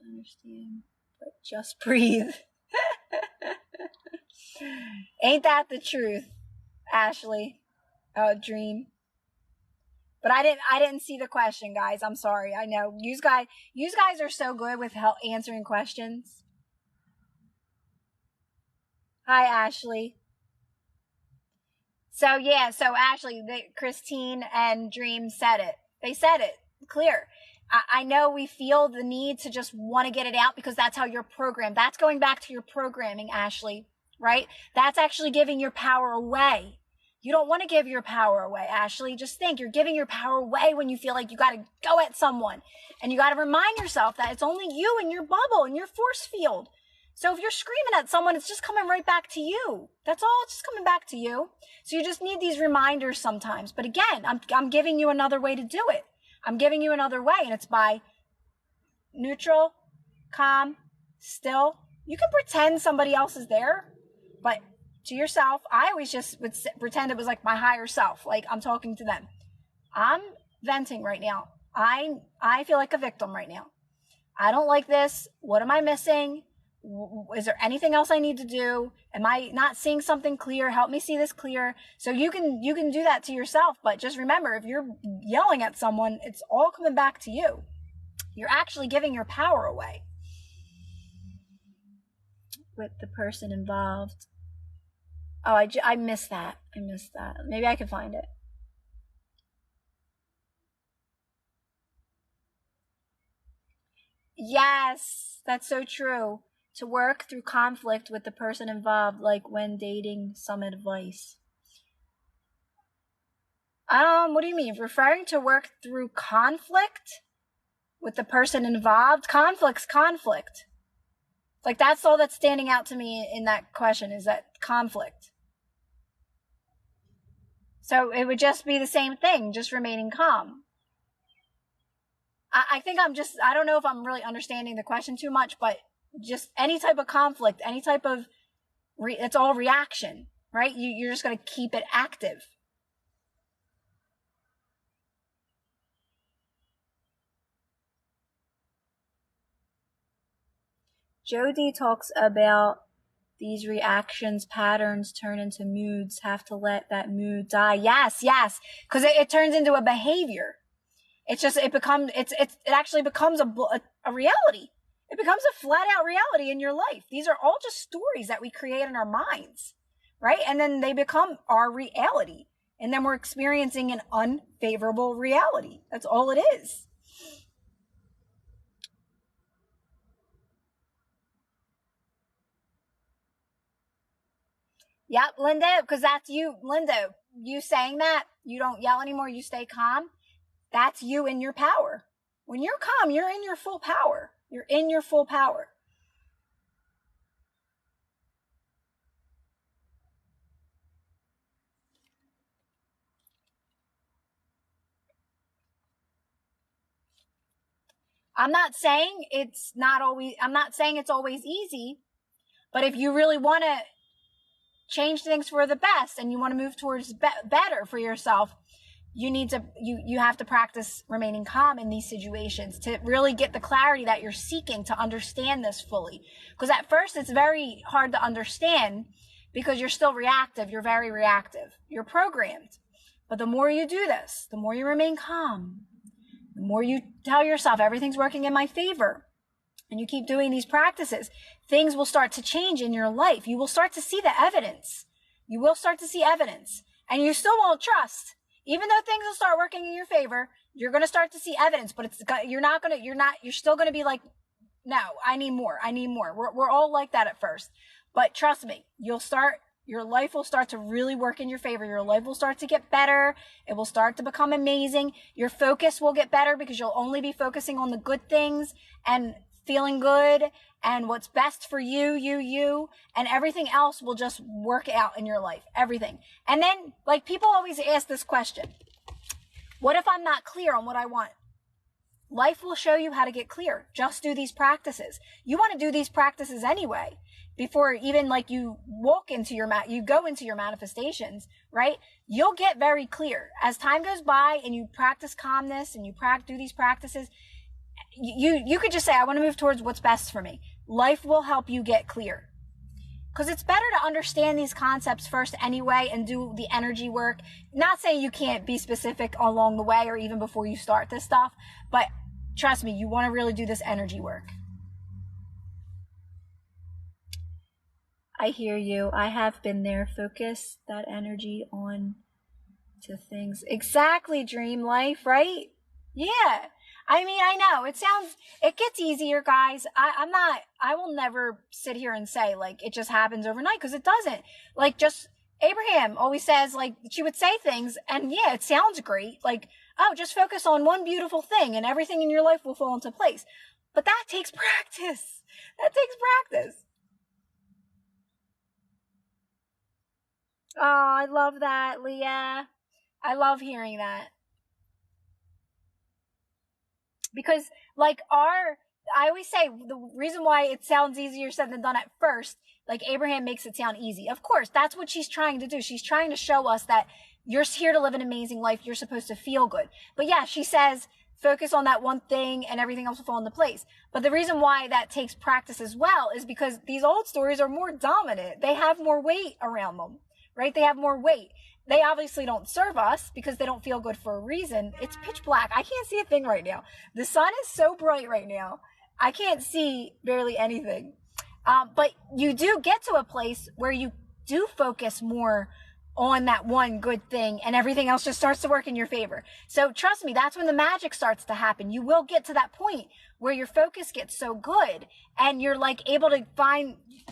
I understand, but just breathe. Ain't that the truth, Ashley? Oh, Dream. But I didn't see the question, guys. I'm sorry. I know you guys are so good with answering questions. Hi, Ashley. So Ashley, Christine and Dream said it. They said it clear. I know we feel the need to just want to get it out because that's how you're programmed. That's going back to your programming, Ashley, right? That's actually giving your power away. You don't want to give your power away, Ashley. Just think, you're giving your power away when you feel like you got to go at someone. And you got to remind yourself that it's only you and your bubble and your force field. So if you're screaming at someone, it's just coming right back to you. That's all. It's just coming back to you. So you just need these reminders sometimes. But again, I'm giving you another way to do it. I'm giving you another way, and it's by neutral, calm, still. You can pretend somebody else is there, but to yourself, I always just would pretend it was like my higher self, like I'm talking to them. I'm venting right now. I feel like a victim right now. I don't like this. What am I missing? Is there anything else I need to do? Am I not seeing something clear? Help me see this clear. So you can do that to yourself, but just remember, if you're yelling at someone, it's all coming back to you. You're actually giving your power away with the person involved. Oh, I missed that. Maybe I can find it. Yes, that's so true. To work through conflict with the person involved, like when dating, some advice. What do you mean? Referring to work through conflict with the person involved? Conflict's conflict. Like, that's all that's standing out to me in that question, is that conflict. So it would just be the same thing, just remaining calm. I think I don't know if I'm really understanding the question too much, but just any type of conflict, any type of, it's all reaction, right? You're just going to keep it active. Jody talks about These reactions, patterns turn into moods. Have to let that mood die. Yes, yes. Because it turns into a behavior. It's just, it actually becomes a reality. It becomes a flat out reality in your life. These are all just stories that we create in our minds, right? And then they become our reality. And then we're experiencing an unfavorable reality. That's all it is. Yep, Linda, because that's you. Linda, you saying that, you don't yell anymore, you stay calm. That's you in your power. When you're calm, you're in your full power. You're in your full power. I'm not saying it's always easy, but if you really want to change things for the best and you want to move towards better for yourself, you have to practice remaining calm in these situations to really get the clarity that you're seeking to understand this fully. Because at first it's very hard to understand because you're still reactive. You're very reactive. You're programmed. But the more you do this, the more you remain calm, the more you tell yourself everything's working in my favor, and you keep doing these practices, things will start to change in your life. You will start to see the evidence. You will start to see evidence, and you still won't trust. Even though things will start working in your favor, you're going to start to see evidence, but you're still going to be like, no, I need more. We're all like that at first. But trust me, your life will start to really work in your favor. Your life will start to get better. It will start to become amazing. Your focus will get better because you'll only be focusing on the good things and feeling good and what's best for you, and everything else will just work out in your life. Everything. And then, like, people always ask this question: what if I'm not clear on what I want? Life will show you how to get clear. Just do these practices. You want to do these practices anyway before even like you go into your manifestations, right? You'll get very clear as time goes by and you practice calmness and you do these practices. You could just say, I want to move towards what's best for me. Life will help you get clear. Because it's better to understand these concepts first anyway and do the energy work. Not saying you can't be specific along the way or even before you start this stuff, but trust me, you want to really do this energy work. I hear you. I have been there. Focus that energy on to things. Exactly, dream life, right? Yeah. I mean, I know it gets easier, guys. I will never sit here and say like it just happens overnight, because it doesn't. Like, just Abraham always says, like, she would say things and yeah, it sounds great. Like, oh, just focus on one beautiful thing and everything in your life will fall into place. But that takes practice. That takes practice. Oh, I love that, Leah. I love hearing that. Because, like, I always say the reason why it sounds easier said than done at first, like Abraham makes it sound easy. Of course, that's what she's trying to do. She's trying to show us that you're here to live an amazing life. You're supposed to feel good. But yeah, she says, focus on that one thing and everything else will fall into place. But the reason why that takes practice as well is because these old stories are more dominant. They have more weight around them, right? They have more weight. They obviously don't serve us because they don't feel good for a reason. It's pitch black. I can't see a thing right now. The sun is so bright right now. I can't see barely anything. But you do get to a place where you do focus more on that one good thing and everything else just starts to work in your favor. So trust me, that's when the magic starts to happen. You will get to that point where your focus gets so good and you're like able to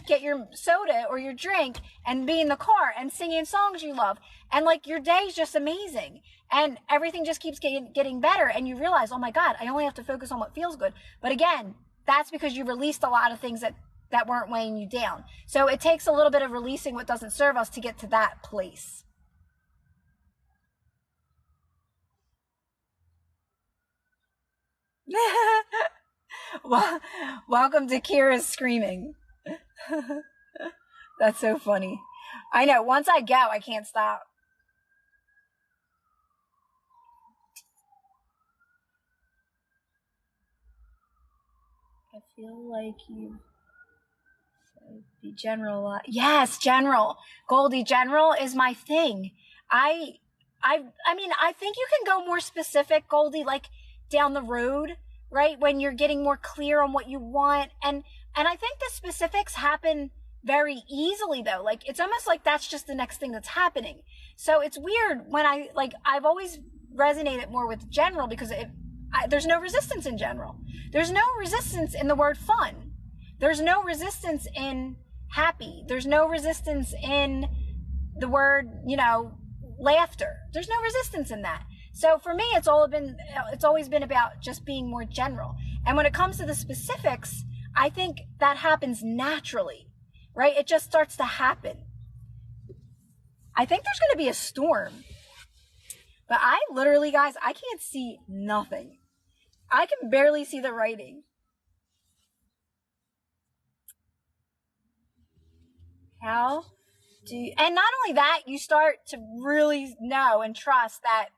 get your soda or your drink and be in the car and singing songs you love. And like your day is just amazing and everything just keeps getting better. And you realize, oh my God, I only have to focus on what feels good. But again, that's because you released a lot of things that weren't weighing you down. So it takes a little bit of releasing what doesn't serve us to get to that place. Well, welcome to Kira's screaming. That's so funny. I know, once I go, I can't stop. I feel like you said General. Yes, general. Goldie, general is my thing. I mean, I think you can go more specific, Goldie, like down the road, right? When you're getting more clear on what you want. And I think the specifics happen very easily though. Like it's almost like that's just the next thing that's happening. So it's weird when I've always resonated more with general because there's no resistance in general. There's no resistance in the word fun. There's no resistance in happy. There's no resistance in the word, laughter. There's no resistance in that. So for me, it's always been about just being more general. And when it comes to the specifics, I think that happens naturally, right? It just starts to happen. I think there's going to be a storm, but I literally, guys, I can't see nothing. I can barely see the writing. And not only that, you start to really know and trust that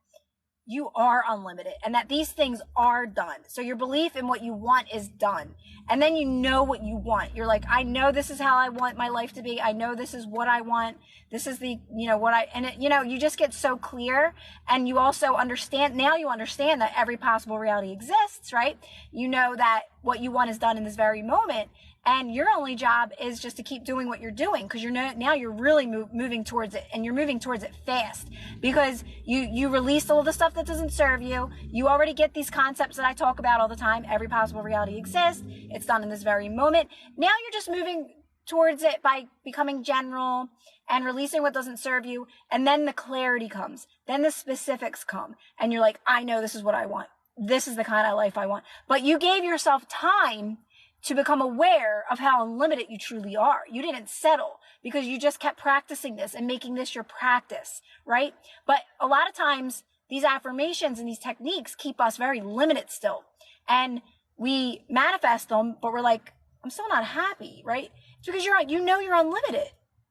you are unlimited and that these things are done. So your belief in what you want is done. And then you know what you want. You're like, I know this is how I want my life to be. I know this is what I want. This is the, you just get so clear. And you also understand that every possible reality exists, right? You know that what you want is done in this very moment. And your only job is just to keep doing what you're doing because now you're really moving towards it, and you're moving towards it fast because you release all the stuff that doesn't serve you. You already get these concepts that I talk about all the time. Every possible reality exists. It's done in this very moment. Now you're just moving towards it by becoming general and releasing what doesn't serve you. And then the clarity comes. Then the specifics come. And you're like, I know this is what I want. This is the kind of life I want. But you gave yourself time to become aware of how unlimited you truly are. You didn't settle because you just kept practicing this and making this your practice, right? But a lot of times these affirmations and these techniques keep us very limited still. And we manifest them, but we're like, I'm still not happy, right? It's because you're unlimited.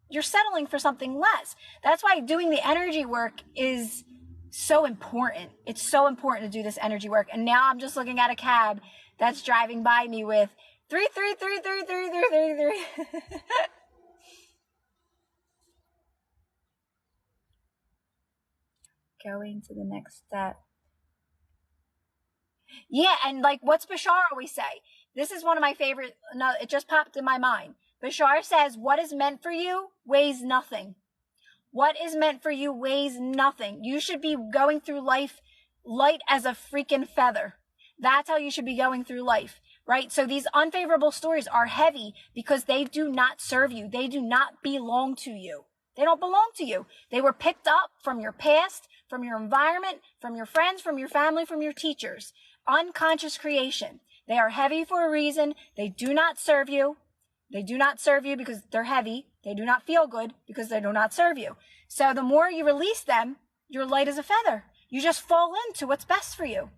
You're settling for something less. That's why doing the energy work is so important. It's so important to do this energy work. And now I'm just looking at a cab that's driving by me with 333333333. Going to the next step. Yeah, and like what's Bashar always say? This is one of my favorite. No, it just popped in my mind. Bashar says, what is meant for you weighs nothing. What is meant for you weighs nothing. You should be going through life light as a freaking feather. That's how you should be going through life, right? So these unfavorable stories are heavy because they do not serve you. They do not belong to you. They don't belong to you. They were picked up from your past, from your environment, from your friends, from your family, from your teachers. Unconscious creation. They are heavy for a reason. They do not serve you. They do not serve you because they're heavy. They do not feel good because they do not serve you. So the more you release them, you're light as a feather. You just fall into what's best for you.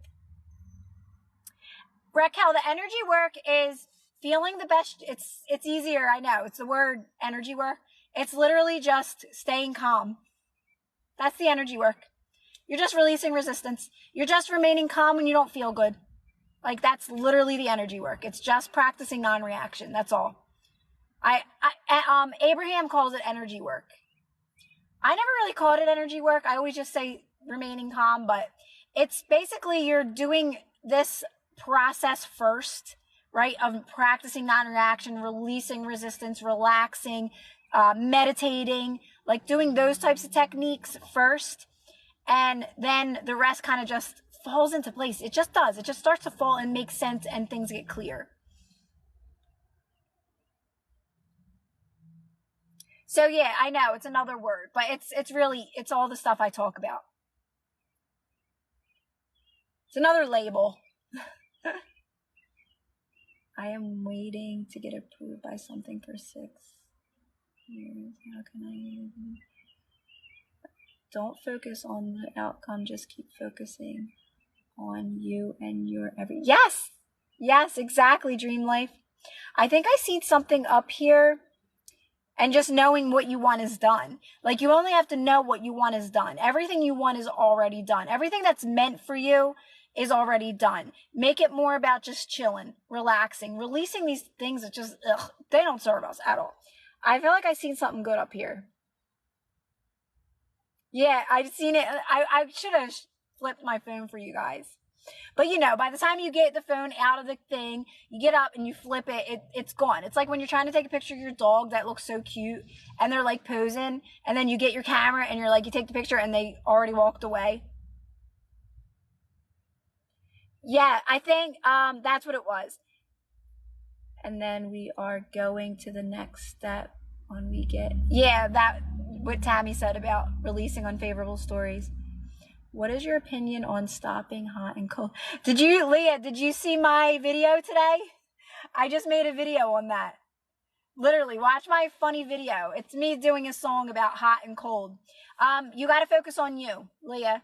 Raquel, the energy work is feeling the best. It's easier. I know. It's the word energy work. It's literally just staying calm. That's the energy work. You're just releasing resistance. You're just remaining calm when you don't feel good. Like that's literally the energy work. It's just practicing non-reaction. That's all. Abraham calls it energy work. I never really called it energy work. I always just say remaining calm, but it's basically you're doing this process first, right? Of practicing non-reaction, releasing resistance, relaxing, meditating, like doing those types of techniques first. And then the rest kind of just falls into place. It just does. It just starts to fall and make sense and things get clear. So yeah, I know it's another word, but it's all the stuff I talk about. It's another label. I am waiting to get approved by something for 6 years. How can I? Don't focus on the outcome. Just keep focusing on you and your every. Yes, exactly. Dream life. I think I see something up here. And just knowing what you want is done. Like you only have to know what you want is done. Everything you want is already done. Everything that's meant for you is already done. Make it more about just chilling, relaxing, releasing these things that just, they don't serve us at all. I feel like I seen something good up here. Yeah, I've seen it. I should have flipped my phone for you guys. But you know, by the time you get the phone out of the thing, you get up and you flip it, it's gone. It's like when you're trying to take a picture of your dog that looks so cute and they're like posing, and then you get your camera and you're like, you take the picture and they already walked away. Yeah, I think that's what it was. And then we are going to the next step when we get, yeah, that what Tammy said about releasing unfavorable stories. What is your opinion on stopping hot and cold? Leah, did you see my video today? I just made a video on that. Literally, watch my funny video. It's me doing a song about hot and cold. You got to focus on you, Leah.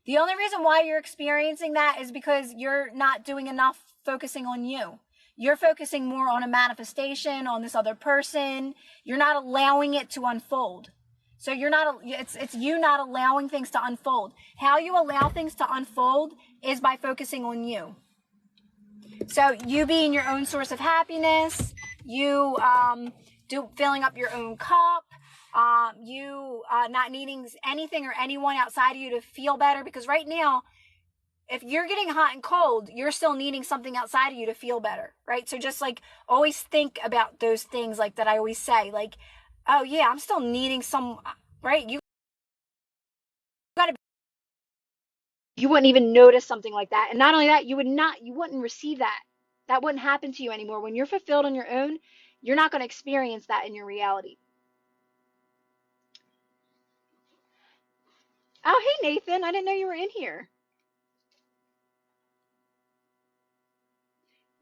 The only reason why you're experiencing that is because you're not doing enough focusing on you. You're focusing more on a manifestation, on this other person. You're not allowing it to unfold. So it's you not allowing things to unfold. How you allow things to unfold is by focusing on you. So you being your own source of happiness, you filling up your own cup, you not needing anything or anyone outside of you to feel better. Because right now, if you're getting hot and cold, you're still needing something outside of you to feel better, right? So just like always think about those things like that I always say, like, oh yeah, I'm still needing some, right? You wouldn't even notice something like that. And not only that, you wouldn't receive that. That wouldn't happen to you anymore. When you're fulfilled on your own, you're not going to experience that in your reality. Oh, hey Nathan, I didn't know you were in here.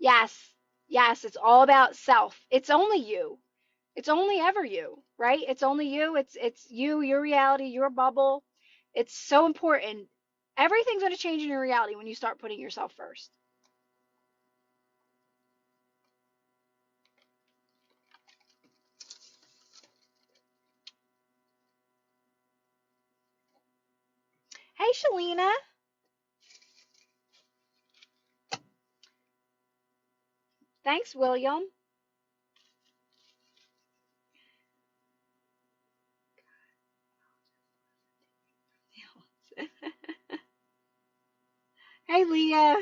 Yes, yes, it's all about self. It's only you. It's only ever you, right? It's only you. It's you, your reality, your bubble. It's so important. Everything's going to change in your reality when you start putting yourself first. Hey, Shalina. Thanks, William. Hey, Leah.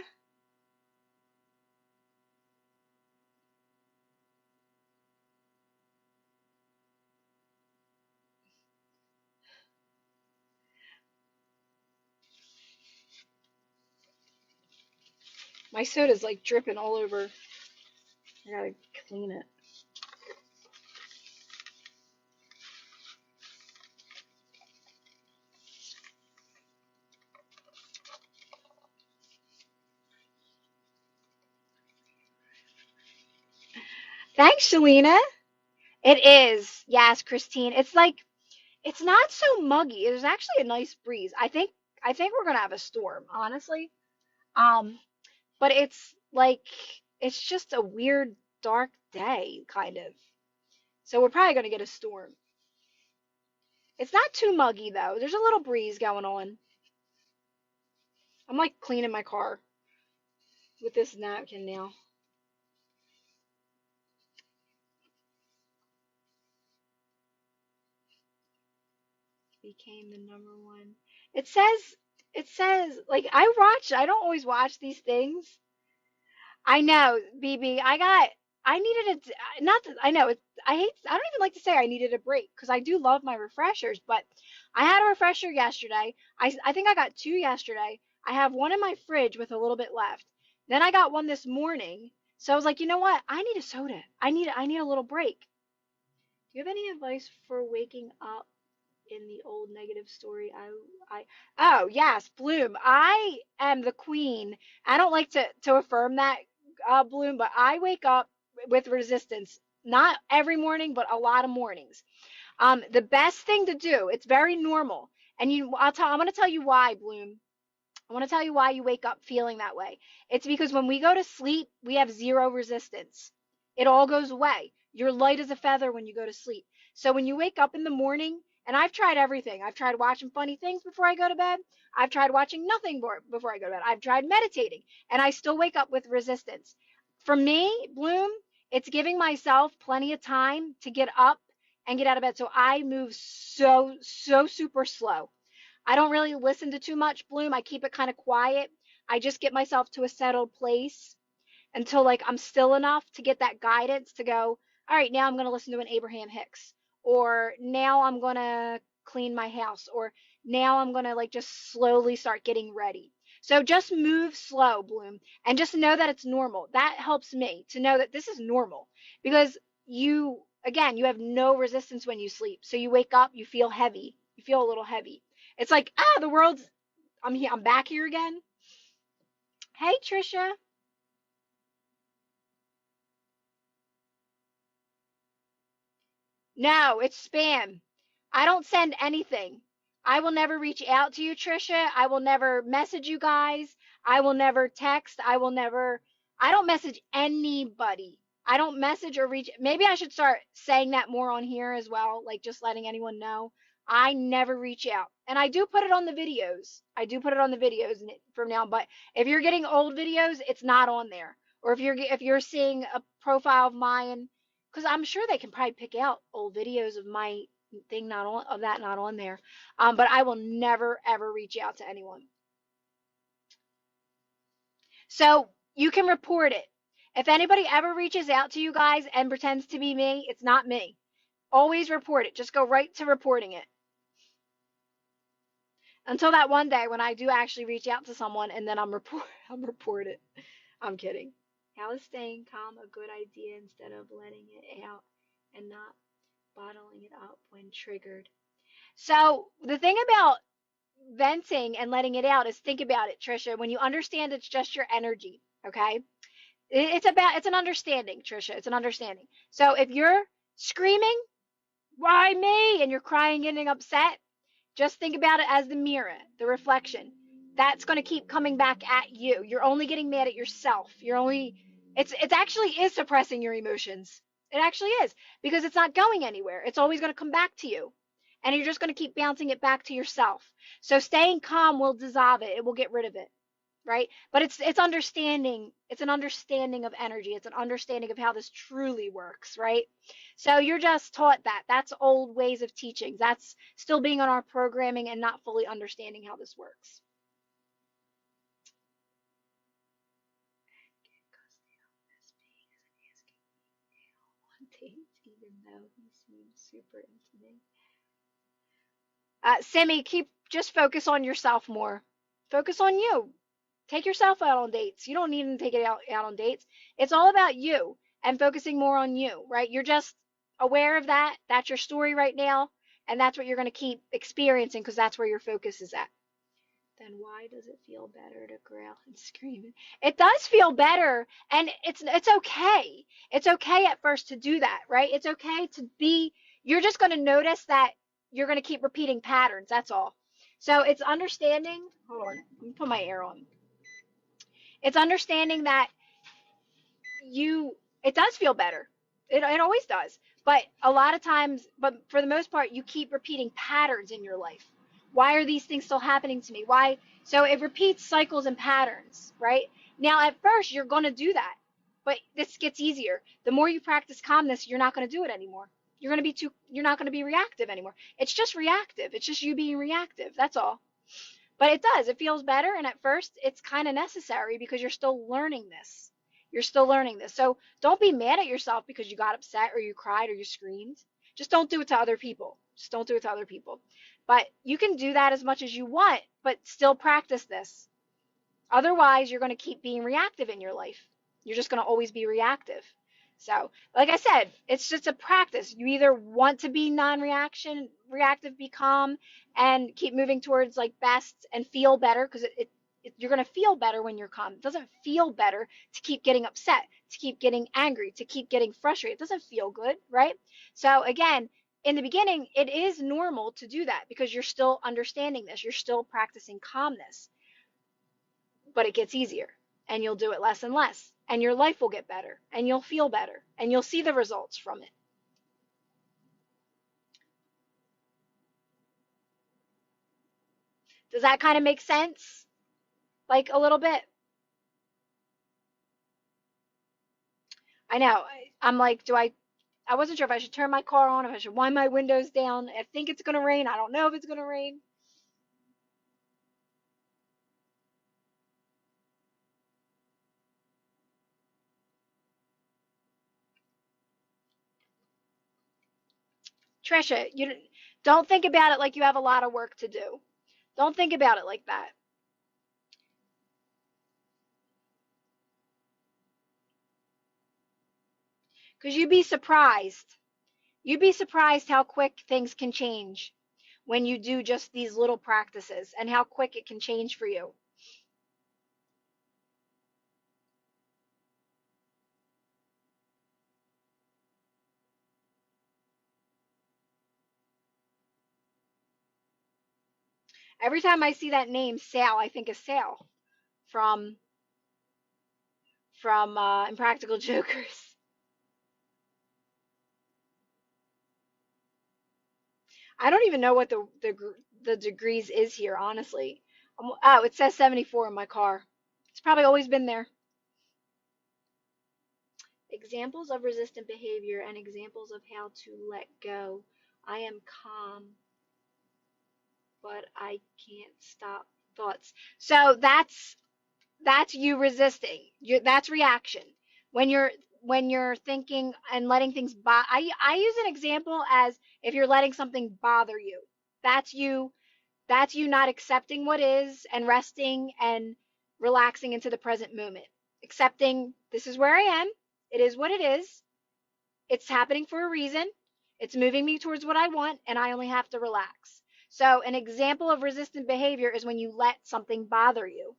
My soda's like dripping all over. I gotta clean it. Thanks, Shalina. It is. Yes, Christine. It's like it's not so muggy. There's actually a nice breeze. I think we're gonna have a storm, honestly. Um, but it's like it's just a weird dark day, kind of. So we're probably gonna get a storm. It's not too muggy though. There's a little breeze going on. I'm like cleaning my car with this napkin now. Became the #1. It says like I don't always watch these things. I know, BB. I needed a not that I know I don't even like to say I needed a break because I do love my refreshers, but I had a refresher yesterday. I think I got two yesterday. I have one in my fridge with a little bit left. Then I got one this morning. So I was like, you know what? I need a soda. I need a little break. Do you have any advice for waking up in the old negative story? Oh yes, Bloom. I am the queen. I don't like to affirm that, Bloom, but I wake up with resistance. Not every morning, but a lot of mornings. The best thing to do. It's very normal, and I'm going to tell you why, Bloom. I want to tell you why you wake up feeling that way. It's because when we go to sleep, we have zero resistance. It all goes away. You're light as a feather when you go to sleep. So when you wake up in the morning, and I've tried everything. I've tried watching funny things before I go to bed. I've tried watching nothing before I go to bed. I've tried meditating, and I still wake up with resistance. For me, Bloom, It's giving myself plenty of time to get up and get out of bed. So I move so super slow. I don't really listen to too much Bloom. I keep it kind of quiet. I just get myself to a settled place until like I'm still enough to get that guidance to go, all right, now I'm going to listen to an Abraham Hicks, or now I'm going to clean my house, or now I'm going to like just slowly start getting ready. So just move slow, Bloom, and just know that it's normal. That helps me to know that this is normal because again, you have no resistance when you sleep. So you wake up, you feel heavy. You feel a little heavy. It's like, the world's, I'm here, I'm back here again. Hey, Trisha. No, it's spam. I don't send anything. I will never reach out to you, Trisha. I will never message you guys. I will never text. I don't message anybody. I don't message or reach. Maybe I should start saying that more on here as well, like just letting anyone know. I never reach out. And I do put it on the videos. I do put it on the videos from now, but if you're getting old videos, it's not on there. Or if you're seeing a profile of mine, because I'm sure they can probably pick out old videos of my thing not on there. But I will never ever reach out to anyone. So you can report it. If anybody ever reaches out to you guys and pretends to be me, it's not me. Always report it. Just go right to reporting it. Until that one day when I do actually reach out to someone and then I'm reported. I'm kidding. How is staying calm a good idea instead of letting it out and not bottling it up when triggered? So the thing about venting and letting it out is, think about it, Trisha. When you understand it's just your energy, okay? It's an understanding, Trisha. It's an understanding. So if you're screaming, why me? And you're crying, getting upset, just think about it as the mirror, the reflection. That's going to keep coming back at you. You're only getting mad at yourself. It's actually is suppressing your emotions. It actually is, because it's not going anywhere. It's always going to come back to you. And you're just going to keep bouncing it back to yourself. So staying calm will dissolve it. It will get rid of it, right? But it's understanding. It's an understanding of energy. It's an understanding of how this truly works, right? So you're just taught that. That's old ways of teaching. That's still being on our programming and not fully understanding how this works. Even though he seems super into me. Simi, just focus on yourself more. Focus on you. Take yourself out on dates. You don't need to take it out on dates. It's all about you and focusing more on you, right? You're just aware of that. That's your story right now. And that's what you're going to keep experiencing because that's where your focus is at. Then why does it feel better to growl and scream? It does feel better, and it's okay. It's okay at first to do that, right? It's okay to be, you're just going to notice that you're going to keep repeating patterns, that's all. So it's understanding, hold on, let me put my air on. It's understanding that it does feel better. It always does. But a lot of times, but for the most part, you keep repeating patterns in your life. Why are these things still happening to me? Why? So it repeats cycles and patterns, right? Now, at first, you're going to do that, but this gets easier. The more you practice calmness, you're not going to do it anymore. You're not going to be reactive anymore. It's just reactive. It's just you being reactive. That's all. But it does. It feels better. And at first, it's kind of necessary because you're still learning this. You're still learning this. So don't be mad at yourself because you got upset or you cried or you screamed. Just don't do it to other people. Just don't do it to other people. But you can do that as much as you want, but still practice this. Otherwise, you're going to keep being reactive in your life. You're just going to always be reactive. So, like I said, it's just a practice. You either want to be reactive, be calm, and keep moving towards like best and feel better, because you're going to feel better when you're calm. It doesn't feel better to keep getting upset, to keep getting angry, to keep getting frustrated. It doesn't feel good, right? So again, in the beginning, it is normal to do that because you're still understanding this. You're still practicing calmness. But it gets easier, and you'll do it less and less, and your life will get better, and you'll feel better, and you'll see the results from it. Does that kind of make sense? Like a little bit? I know. I'm like, I wasn't sure if I should turn my car on, if I should wind my windows down. I think it's going to rain. I don't know if it's going to rain. Trisha, you don't think about it like you have a lot of work to do. Don't think about it like that. Because you'd be surprised. You'd be surprised how quick things can change when you do just these little practices and how quick it can change for you. Every time I see that name, Sal, I think of Sal from Impractical Jokers. I don't even know what the degrees is here, honestly. Oh, it says 74 in my car. It's probably always been there. Examples of resistant behavior and examples of how to let go. I am calm, but I can't stop thoughts. So that's you resisting. That's reaction. When you're thinking and letting things I use an example as if you're letting something bother you. That's you that's you not accepting what is and resting and relaxing into the present moment. Accepting this is where I am. It is what it is. It's happening for a reason. It's moving me towards what I want, and I only have to relax. So, an example of resistant behavior is when you let something bother you,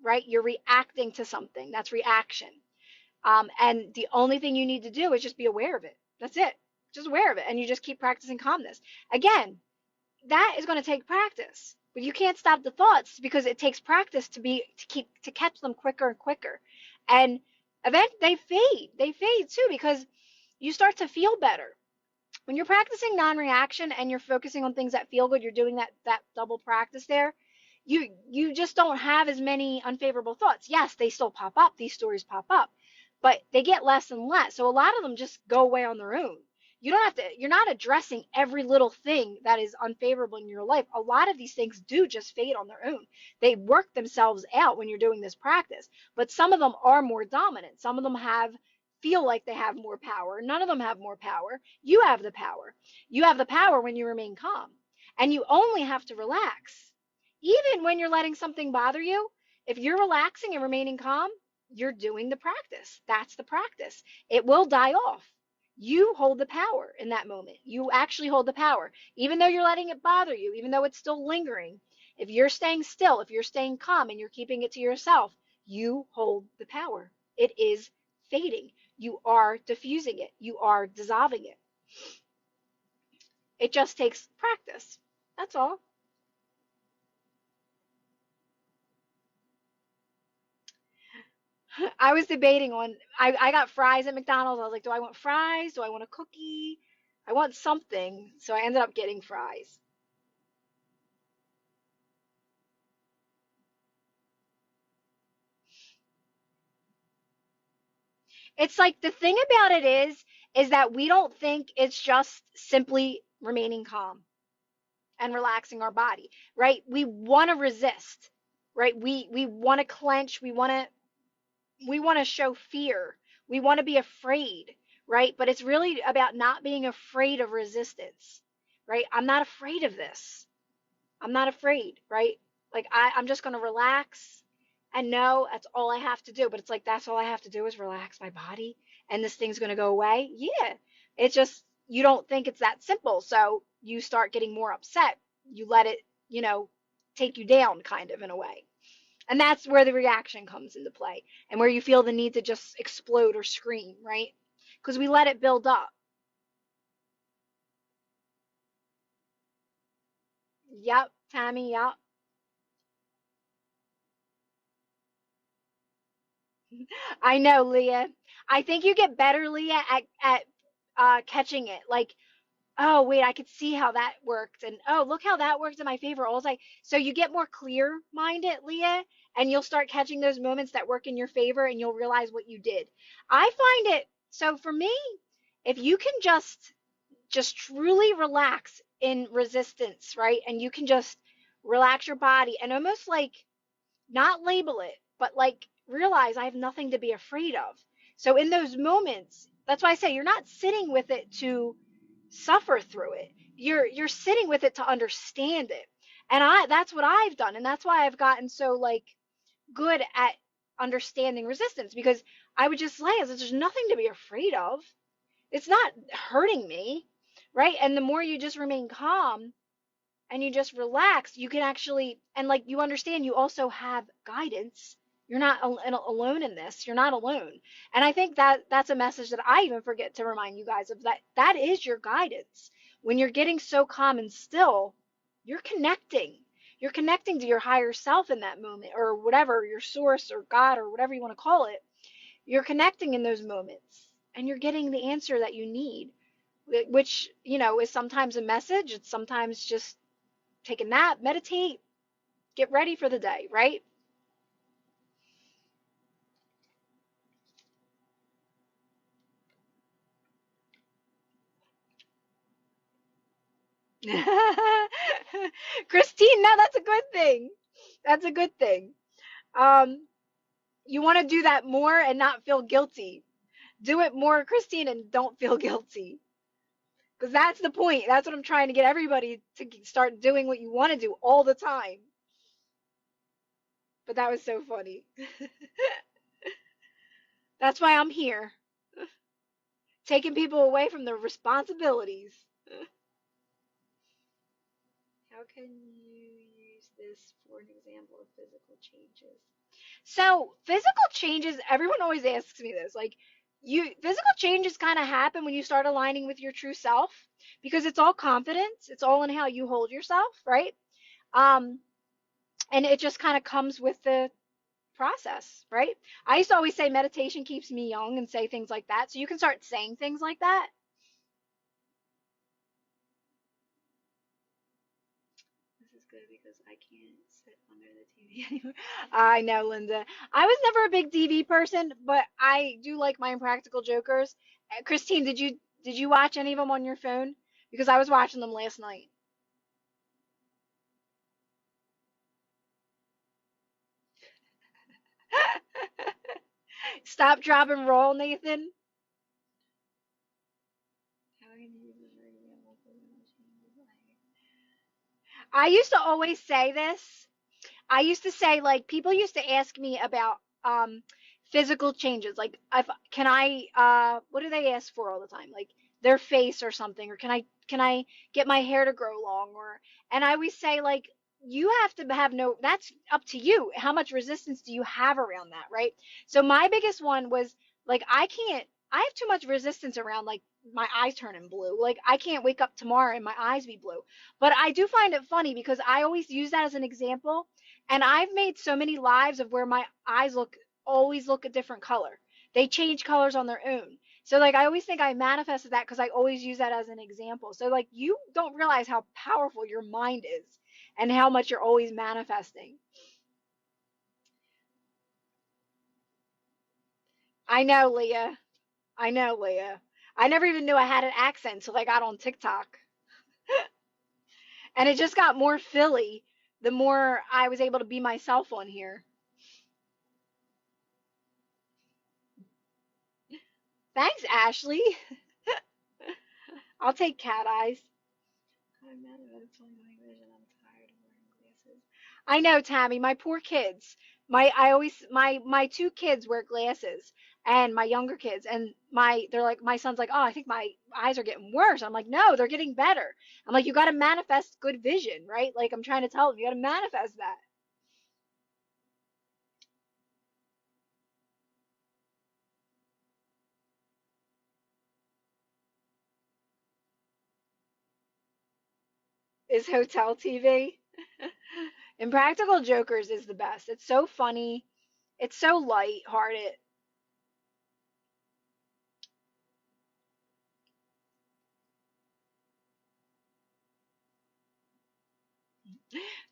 right? You're reacting to something. That's reaction. And the only thing you need to do is just be aware of it. That's it. Just aware of it. And you just keep practicing calmness. Again, that is going to take practice. But you can't stop the thoughts because it takes practice to catch them quicker and quicker. And eventually they fade. They fade too because you start to feel better. When you're practicing non-reaction and you're focusing on things that feel good, you're doing that double practice there. You just don't have as many unfavorable thoughts. Yes, they still pop up. These stories pop up, but they get less and less. So a lot of them just go away on their own. You don't have to, you're not addressing every little thing that is unfavorable in your life. A lot of these things do just fade on their own. They work themselves out when you're doing this practice, but some of them are more dominant. Some of them feel like they have more power. None of them have more power. You have the power. You have the power when you remain calm, and you only have to relax. Even when you're letting something bother you, if you're relaxing and remaining calm, you're doing the practice. That's the practice. It will die off. You hold the power in that moment. You actually hold the power. Even though you're letting it bother you, even though it's still lingering, if you're staying still, if you're staying calm and you're keeping it to yourself, you hold the power. It is fading. You are diffusing it. You are dissolving it. It just takes practice. That's all. I was debating I got fries at McDonald's. I was like, do I want fries? Do I want a cookie? I want something. So I ended up getting fries. It's like the thing about it is that we don't think it's just simply remaining calm and relaxing our body, right? We want to resist, right? We want to clench. We want to show fear. We want to be afraid, right? But it's really about not being afraid of resistance, right? I'm not afraid of this. I'm not afraid, right? Like I'm just going to relax and know that's all I have to do. But it's like that's all I have to do is relax my body and this thing's going to go away. Yeah. It's just you don't think it's that simple. So you start getting more upset. You let it, take you down kind of in a way. And that's where the reaction comes into play and where you feel the need to just explode or scream, right? Because we let it build up. Yep, Tammy, yep. I know, Leah. I think you get better, Leah, at catching it. Like oh wait, I could see how that worked, and oh look how that worked in my favor. I was like, so you get more clear minded, Leah, and you'll start catching those moments that work in your favor, and you'll realize what you did. I find it so for me, if you can just truly relax in resistance, right, and you can just relax your body and almost like not label it, but like realize I have nothing to be afraid of. So in those moments, that's why I say you're not sitting with it to suffer through it. You're sitting with it to understand it. And I that's what I've done, and that's why I've gotten so like good at understanding resistance, because I would just lay as if there's nothing to be afraid of. It's not hurting me, right? And the more you just remain calm and you just relax, you can actually, and like you understand you also have guidance. You're not alone in this. You're not alone. And I think that that's a message that I even forget to remind you guys of, that that is your guidance. When you're getting so calm and still, you're connecting. You're connecting to your higher self in that moment, or whatever, your source or God or whatever you want to call it. You're connecting in those moments and you're getting the answer that you need, which, is sometimes a message. It's sometimes just take a nap, meditate, get ready for the day, right? Christine, no, that's a good thing. That's a good thing. Um, you want to do that more and not feel guilty. Do it more, Christine, and don't feel guilty. Because that's the point. That's what I'm trying to get everybody to start doing what you want to do all the time. But that was so funny. That's why I'm here, taking people away from their responsibilities. How can you use this for an example of physical changes? So, physical changes, everyone always asks me this. Like, physical changes kind of happen when you start aligning with your true self, because it's all confidence. It's all in how you hold yourself, right? Um, and it just kind of comes with the process, right? I used to always say meditation keeps me young and say things like that. So you can start saying things like that. This is good because I can't sit under the TV anymore. I know, Linda. I was never a big TV person, but I do like my Impractical Jokers. Christine, did you watch any of them on your phone? Because I was watching them last night. Stop, drop, and roll, Nathan. I used to always say this. I used to say, like, people used to ask me about physical changes, like, if can I what do they ask for all the time, like their face or something, or can I get my hair to grow long, or, and I always say, like, you have to have no, that's up to you, how much resistance do you have around that, right? So my biggest one was, like, I have too much resistance around, like, my eyes turning blue. Like, I can't wake up tomorrow and my eyes be blue. But I do find it funny because I always use that as an example, and I've made so many lives of where my eyes always look a different color. They change colors on their own. So, like, I always think I manifested that because I always use that as an example. So, like, you don't realize how powerful your mind is and how much you're always manifesting. I know, Leah. I know, Leah. I never even knew I had an accent until I got on TikTok. And it just got more Philly the more I was able to be myself on here. Thanks, Ashley. I'll take cat eyes. I'm mad about it. It's only my vision. I'm tired of wearing glasses. I know, Tammy. My poor kids. My two kids wear glasses, and my younger kids, and they're like, my son's like, oh, I think my eyes are getting worse. I'm like, no, they're getting better. I'm like, you got to manifest good vision, right? Like, I'm trying to tell them, you got to manifest that. Is hotel TV. Impractical Jokers is the best. It's so funny. It's so light-hearted.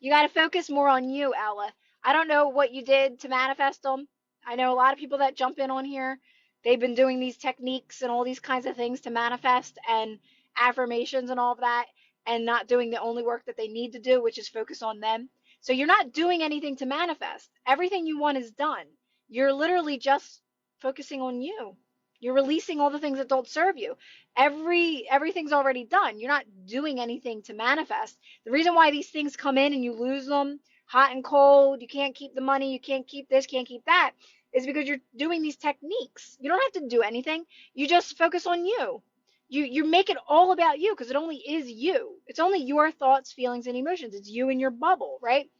You got to focus more on you, Ella. I don't know what you did to manifest them. I know a lot of people that jump in on here. They've been doing these techniques and all these kinds of things to manifest and affirmations and all of that, and not doing the only work that they need to do, which is focus on them. So you're not doing anything to manifest. Everything you want is done. You're literally just focusing on you. You're releasing all the things that don't serve you. Everything's already done. You're not doing anything to manifest. The reason why these things come in and you lose them, hot and cold, you can't keep the money, you can't keep this, can't keep that, is because you're doing these techniques. You don't have to do anything. You just focus on you. You make it all about you because it only is you. It's only your thoughts, feelings, and emotions. It's you and your bubble, right?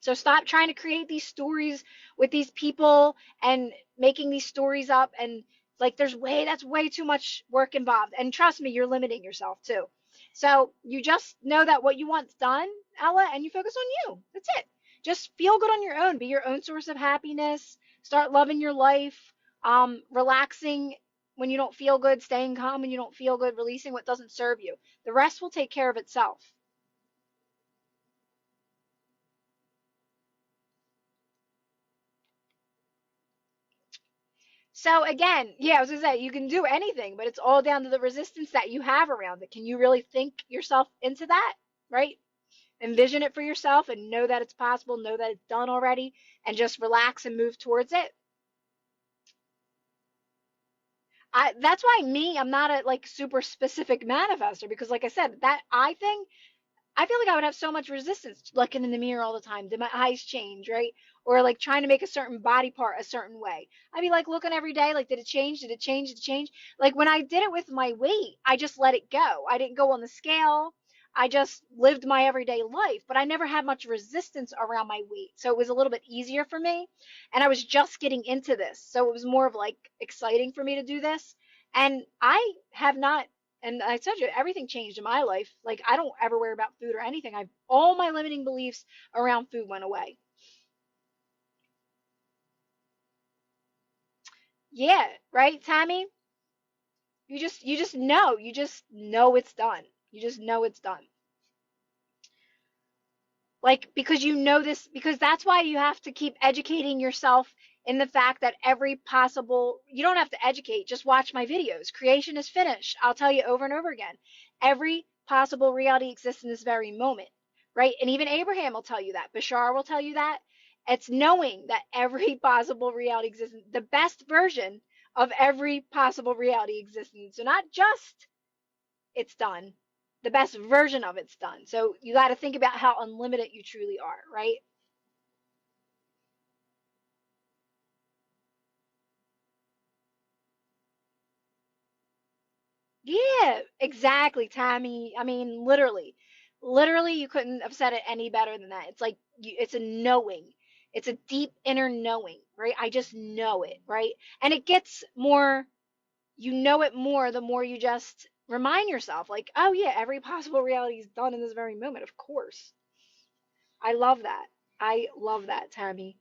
So stop trying to create these stories with these people and making these stories up, and like that's way too much work involved. And trust me, you're limiting yourself too. So you just know that what you want's done, Ella, and you focus on you. That's it. Just feel good on your own. Be your own source of happiness. Start loving your life. Relaxing when you don't feel good, staying calm when you don't feel good, releasing what doesn't serve you. The rest will take care of itself. So again, yeah, I was gonna say you can do anything, but it's all down to the resistance that you have around it. Can you really think yourself into that, right? Envision it for yourself and know that it's possible, know that it's done already, and just relax and move towards it. That's why I'm not a like super specific manifester because like I said, that I thing I feel like I would have so much resistance looking in the mirror all the time. Did my eyes change, right? Or like trying to make a certain body part a certain way. I'd be like looking every day, like, did it change? Did it change? Did it change? Like when I did it with my weight, I just let it go. I didn't go on the scale. I just lived my everyday life, but I never had much resistance around my weight. So it was a little bit easier for me. And I was just getting into this. So it was more of like exciting for me to do this. And I have not, and I told you, everything changed in my life. Like I don't ever worry about food or anything. I've all my limiting beliefs around food went away. Yeah, right, Tammy? You just know it's done. You just know it's done. Like because you know this because that's why you have to keep educating yourself in the fact that every possible you don't have to educate, just watch my videos. Creation is finished. I'll tell you over and over again. Every possible reality exists in this very moment, right? And even Abraham will tell you that. Bashar will tell you that. It's knowing that every possible reality exists, the best version of every possible reality exists. So not just it's done. The best version of it's done. So you got to think about how unlimited you truly are, right? Yeah, exactly, Tammy. I mean, literally, you couldn't have said it any better than that. It's like it's a knowing. It's a deep inner knowing, right? I just know it, right? And it gets more, you know it more the more you just remind yourself, like, oh yeah, every possible reality is done in this very moment. Of course. I love that. I love that, Tammy.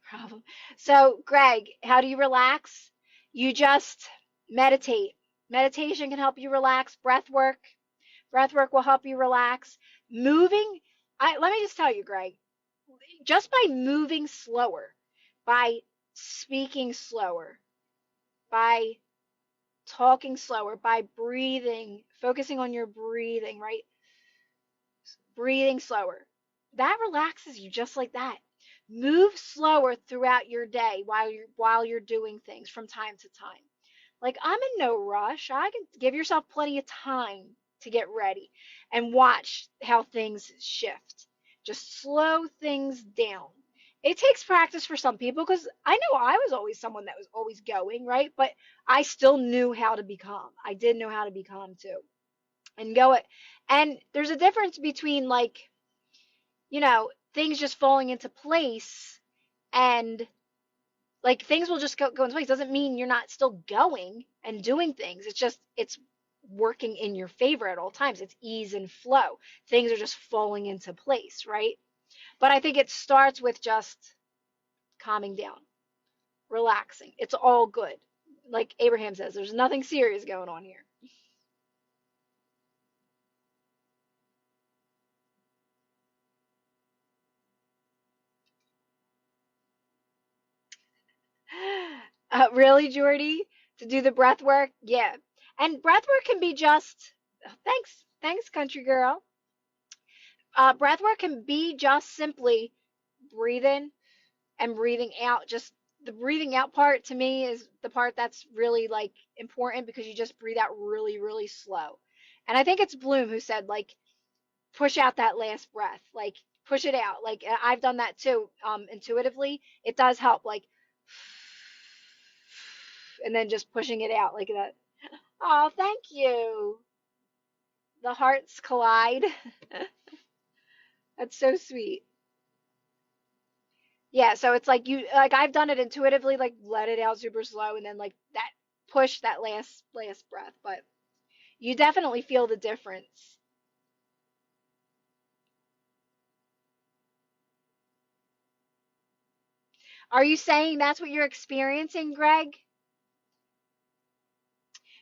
Problem. So, Greg, how do you relax? You just meditate. Meditation can help you relax. Breath work will help you relax. Moving, let me just tell you, Greg, just by moving slower, by speaking slower, by talking slower, by breathing, focusing on your breathing, right? Breathing slower. That relaxes you just like that. Move slower throughout your day while you're doing things from time to time. Like I'm in no rush. I can give yourself plenty of time to get ready and watch how things shift. Just slow things down. It takes practice for some people because I know I was always someone that was always going, right? But I still knew how to be calm. I did know how to be calm too. And go it. And there's a difference between like things just falling into place and like things will just go into place. Doesn't mean you're not still going and doing things. It's just, it's working in your favor at all times. It's ease and flow. Things are just falling into place, right? But I think it starts with just calming down, relaxing. It's all good. like Abraham says, there's nothing serious going on here. Really, Jordy? To do the breath work? Yeah. And breath work can be just, thanks, country girl. Breath work can be just simply breathing and breathing out. Just the breathing out part to me is the part that's really like important because you just breathe out really, really slow. And I think it's Bloom who said like push out that last breath, like push it out. Like I've done that too, intuitively. It does help, like, and then just pushing it out like that. Oh, thank you. The hearts collide. That's so sweet. Yeah, so it's like you like I've done it intuitively, like let it out super slow and then like that push that last breath, but you definitely feel the difference. Are you saying that's what you're experiencing, Greg?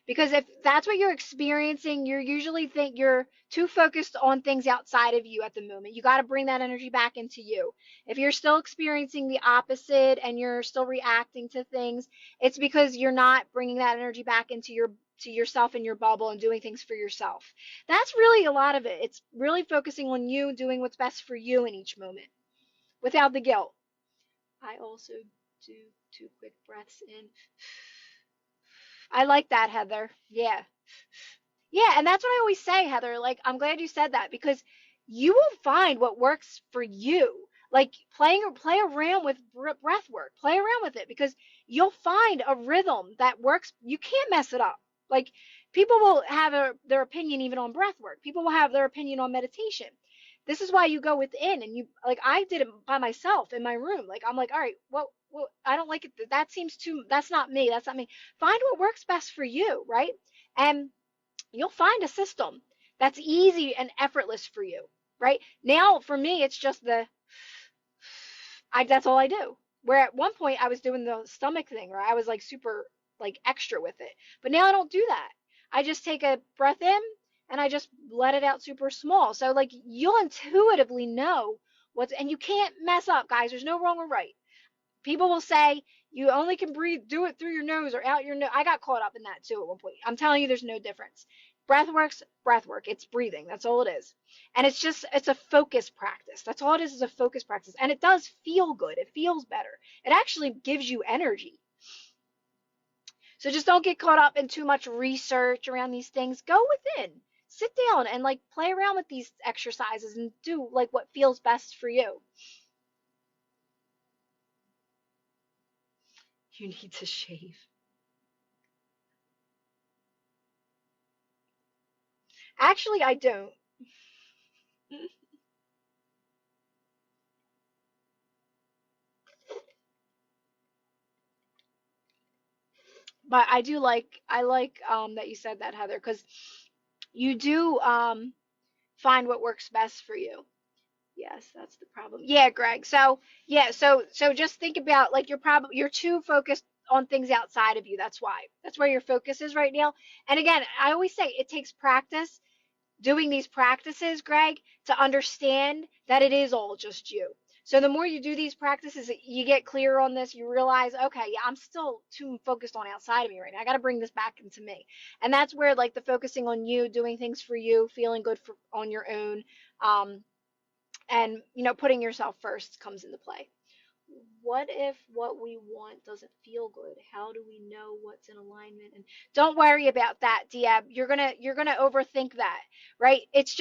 Because if that's what you're experiencing, you usually think you're too focused on things outside of you at the moment. You got to bring that energy back into you. If you're still experiencing the opposite and you're still reacting to things, it's because you're not bringing that energy back into your to yourself and your bubble and doing things for yourself. That's really a lot of it. It's really focusing on you doing what's best for you in each moment without the guilt. I also do 2 quick breaths in. I like that, Heather. Yeah. Yeah, and that's what I always say, Heather. Like, I'm glad you said that because you will find what works for you. Like play around with breath work. Play around with it because you'll find a rhythm that works. You can't mess it up. Like people will have their opinion even on breath work. People will have their opinion on meditation. This is why you go within and you like I did it by myself in my room. Like I'm like, all right, well, I don't like it. That seems too. That's not me. That's not me. Find what works best for you, right? And you'll find a system that's easy and effortless for you, right? Now, for me, it's just that's all I do. Where at one point I was doing the stomach thing, where I was like super like extra with it. But now I don't do that. I just take a breath in and I just let it out super small. So like you'll intuitively know what's and you can't mess up, guys. There's no wrong or right. People will say you only can breathe, do it through your nose or out your nose. I got caught up in that too at one point. I'm telling you, there's no difference. Breathwork's breath work. It's breathing. That's all it is. And it's a focus practice. That's all it is a focus practice. And it does feel good. It feels better. It actually gives you energy. So just don't get caught up in too much research around these things. Go within. Sit down and like play around with these exercises and do like what feels best for you. You need to shave. Actually, I don't. But I like that you said that, Heather, because you do find what works best for you. Yes, that's the problem. Yeah, Greg. So yeah, so just think about like you're too focused on things outside of you. That's why. That's where your focus is right now. And again, I always say it takes practice doing these practices, Greg, to understand that it is all just you. So the more you do these practices, you get clear on this, you realize, okay, yeah, I'm still too focused on outside of me right now. I got to bring this back into me. And that's where like the focusing on you, doing things for you, feeling good on your own, um, and putting yourself first comes into play. What if what we want doesn't feel good? How do we know what's in alignment? And don't worry about that, Diab. You're gonna overthink that, right? It's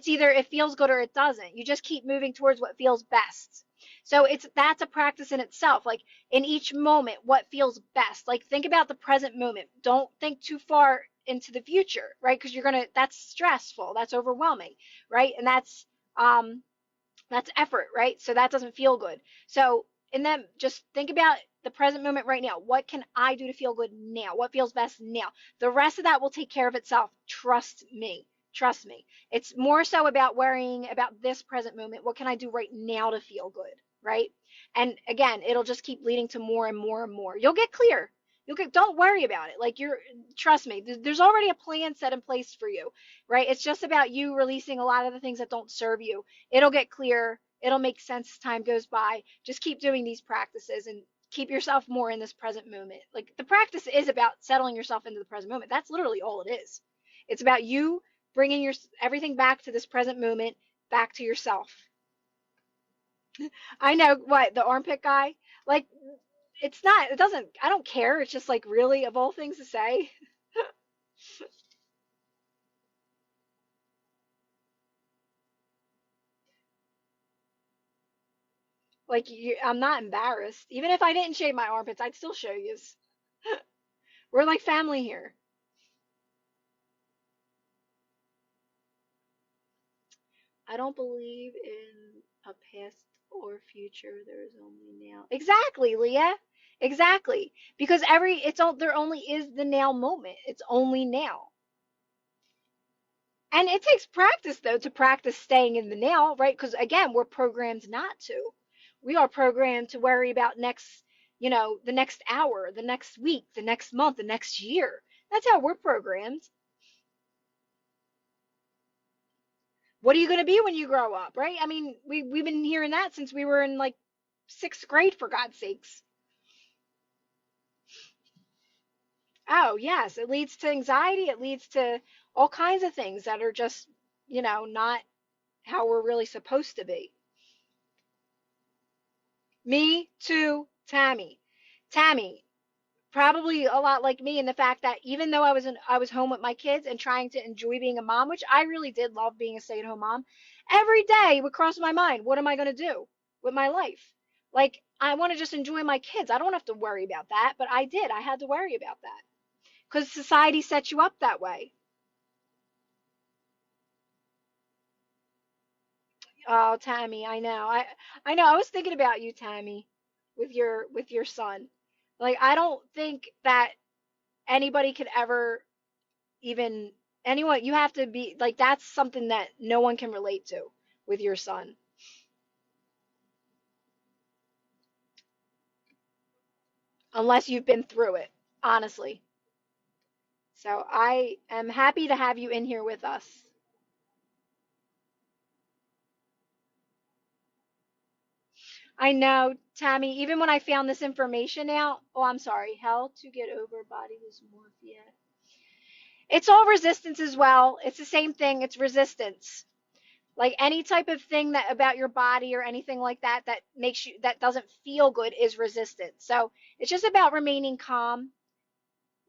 either it feels good or it doesn't. You just keep moving towards what feels best. So that's a practice in itself. Like in each moment, what feels best. Like think about the present moment. Don't think too far into the future, right? Because that's stressful. That's overwhelming, right? And that's effort, right? So that doesn't feel good. So in them, just think about the present moment right now. What can I do to feel good now? What feels best now? The rest of that will take care of itself. Trust me. Trust me. It's more so about worrying about this present moment. What can I do right now to feel good, right? And again, it'll just keep leading to more and more and more. You'll get clear. Don't worry about it. Like trust me, there's already a plan set in place for you, right? It's just about you releasing a lot of the things that don't serve you. It'll get clear. It'll make sense as time goes by. Just keep doing these practices and keep yourself more in this present moment. Like the practice is about settling yourself into the present moment. That's literally all it is. It's about you bringing everything back to this present moment, back to yourself. I know what the armpit guy, like it's not, it doesn't, I don't care. It's just like really of all things to say. Like I'm not embarrassed. Even if I didn't shave my armpits, I'd still show you. We're like family here. I don't believe in a past or future. There is only now. Exactly, Leah. Exactly. Because there only is the now moment. It's only now. And it takes practice though to practice staying in the now, right? Because again, we're programmed not to. We are programmed to worry about the next hour, the next week, the next month, the next year. That's how we're programmed. What are you going to be when you grow up, right? I mean, we've been hearing that since we were in like 6th grade, for God's sakes. Oh, yes, it leads to anxiety. It leads to all kinds of things that are just, not how we're really supposed to be. Me too, Tammy. Tammy, probably a lot like me in the fact that even though I was home with my kids and trying to enjoy being a mom, which I really did love being a stay-at-home mom, every day would cross my mind, what am I going to do with my life? Like I want to just enjoy my kids. I don't have to worry about that, but I did. I had to worry about that because society sets you up that way. Oh, Tammy, I know. I know. I was thinking about you, Tammy, with your son. Like I don't think that anybody could ever even anyone you have to be like that's something that no one can relate to with your son unless you've been through it, honestly. So I am happy to have you in here with us. I know, Tammy, even when I found this information out, oh, I'm sorry, how to get over body dysmorphia. It's all resistance as well. It's the same thing. It's resistance. Like any type of thing that about your body or anything like that that doesn't feel good is resistance. So it's just about remaining calm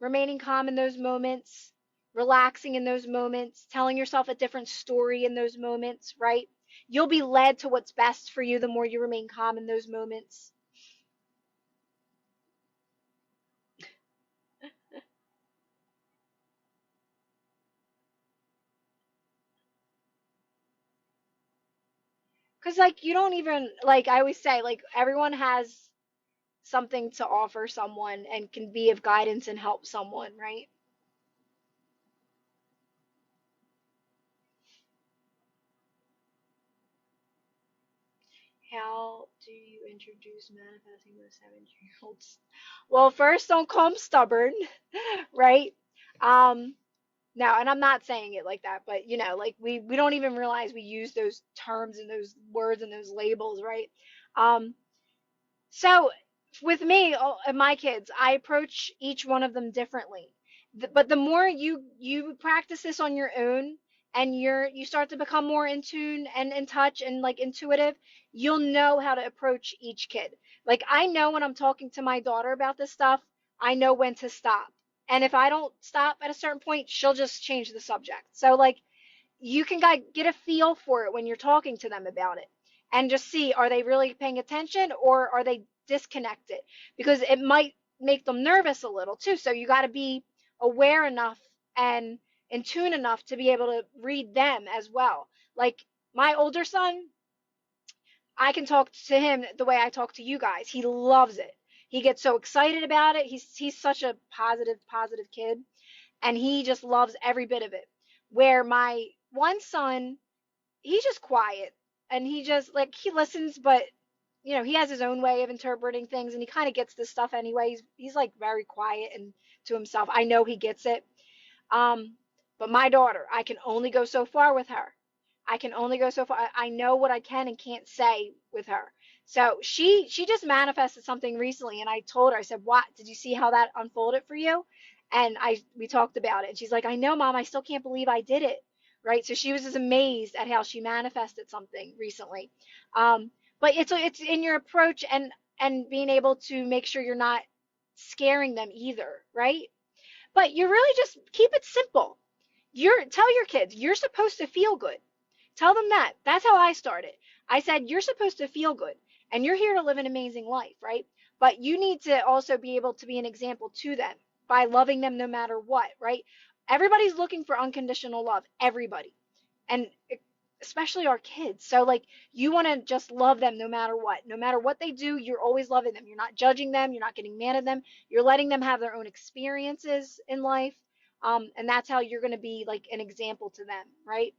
in those moments, relaxing in those moments, telling yourself a different story in those moments, right? You'll be led to what's best for you the more you remain calm in those moments. Because, like, you don't even, like, I always say, like, everyone has something to offer someone and can be of guidance and help someone, right? How do you introduce manifesting with 7-year-olds? Well, first, don't call them stubborn, right? Um, No, and I'm not saying it like that, but like we don't even realize we use those terms and those words and those labels, right? Um, so with me and my kids, I approach each one of them differently. But the more you practice this on your own and you start to become more in tune and in touch and like intuitive, you'll know how to approach each kid. Like I know when I'm talking to my daughter about this stuff, I know when to stop. And if I don't stop at a certain point, she'll just change the subject. So like you can get a feel for it when you're talking to them about it and just see, are they really paying attention or are they disconnected? Because it might make them nervous a little too. So you got to be aware enough and in tune enough to be able to read them as well. Like my older son, I can talk to him the way I talk to you guys. He loves it. He gets so excited about it. He's such a positive kid and he just loves every bit of it. Where my one son, he's just quiet and he just like he listens, but he has his own way of interpreting things, and he kind of gets this stuff anyway. He's like very quiet and to himself. I know he gets it. Um, but my daughter, I can only go so far with her. I can only go so far. I know what I can and can't say with her. So she just manifested something recently, and I told her, I said, "What? Did you see how that unfolded for you?" And we talked about it, and she's like, "I know, Mom. I still can't believe I did it." Right? So she was just amazed at how she manifested something recently. But it's in your approach and being able to make sure you're not scaring them either, right? But you really just keep it simple. Tell your kids you're supposed to feel good. Tell them that. That's how I started. I said you're supposed to feel good and you're here to live an amazing life, right? But you need to also be able to be an example to them by loving them no matter what, right? Everybody's looking for unconditional love, everybody. And especially our kids. So like you want to just love them no matter what. No matter what they do, you're always loving them. You're not judging them, you're not getting mad at them. You're letting them have their own experiences in life. And that's how you're going to be like an example to them, right?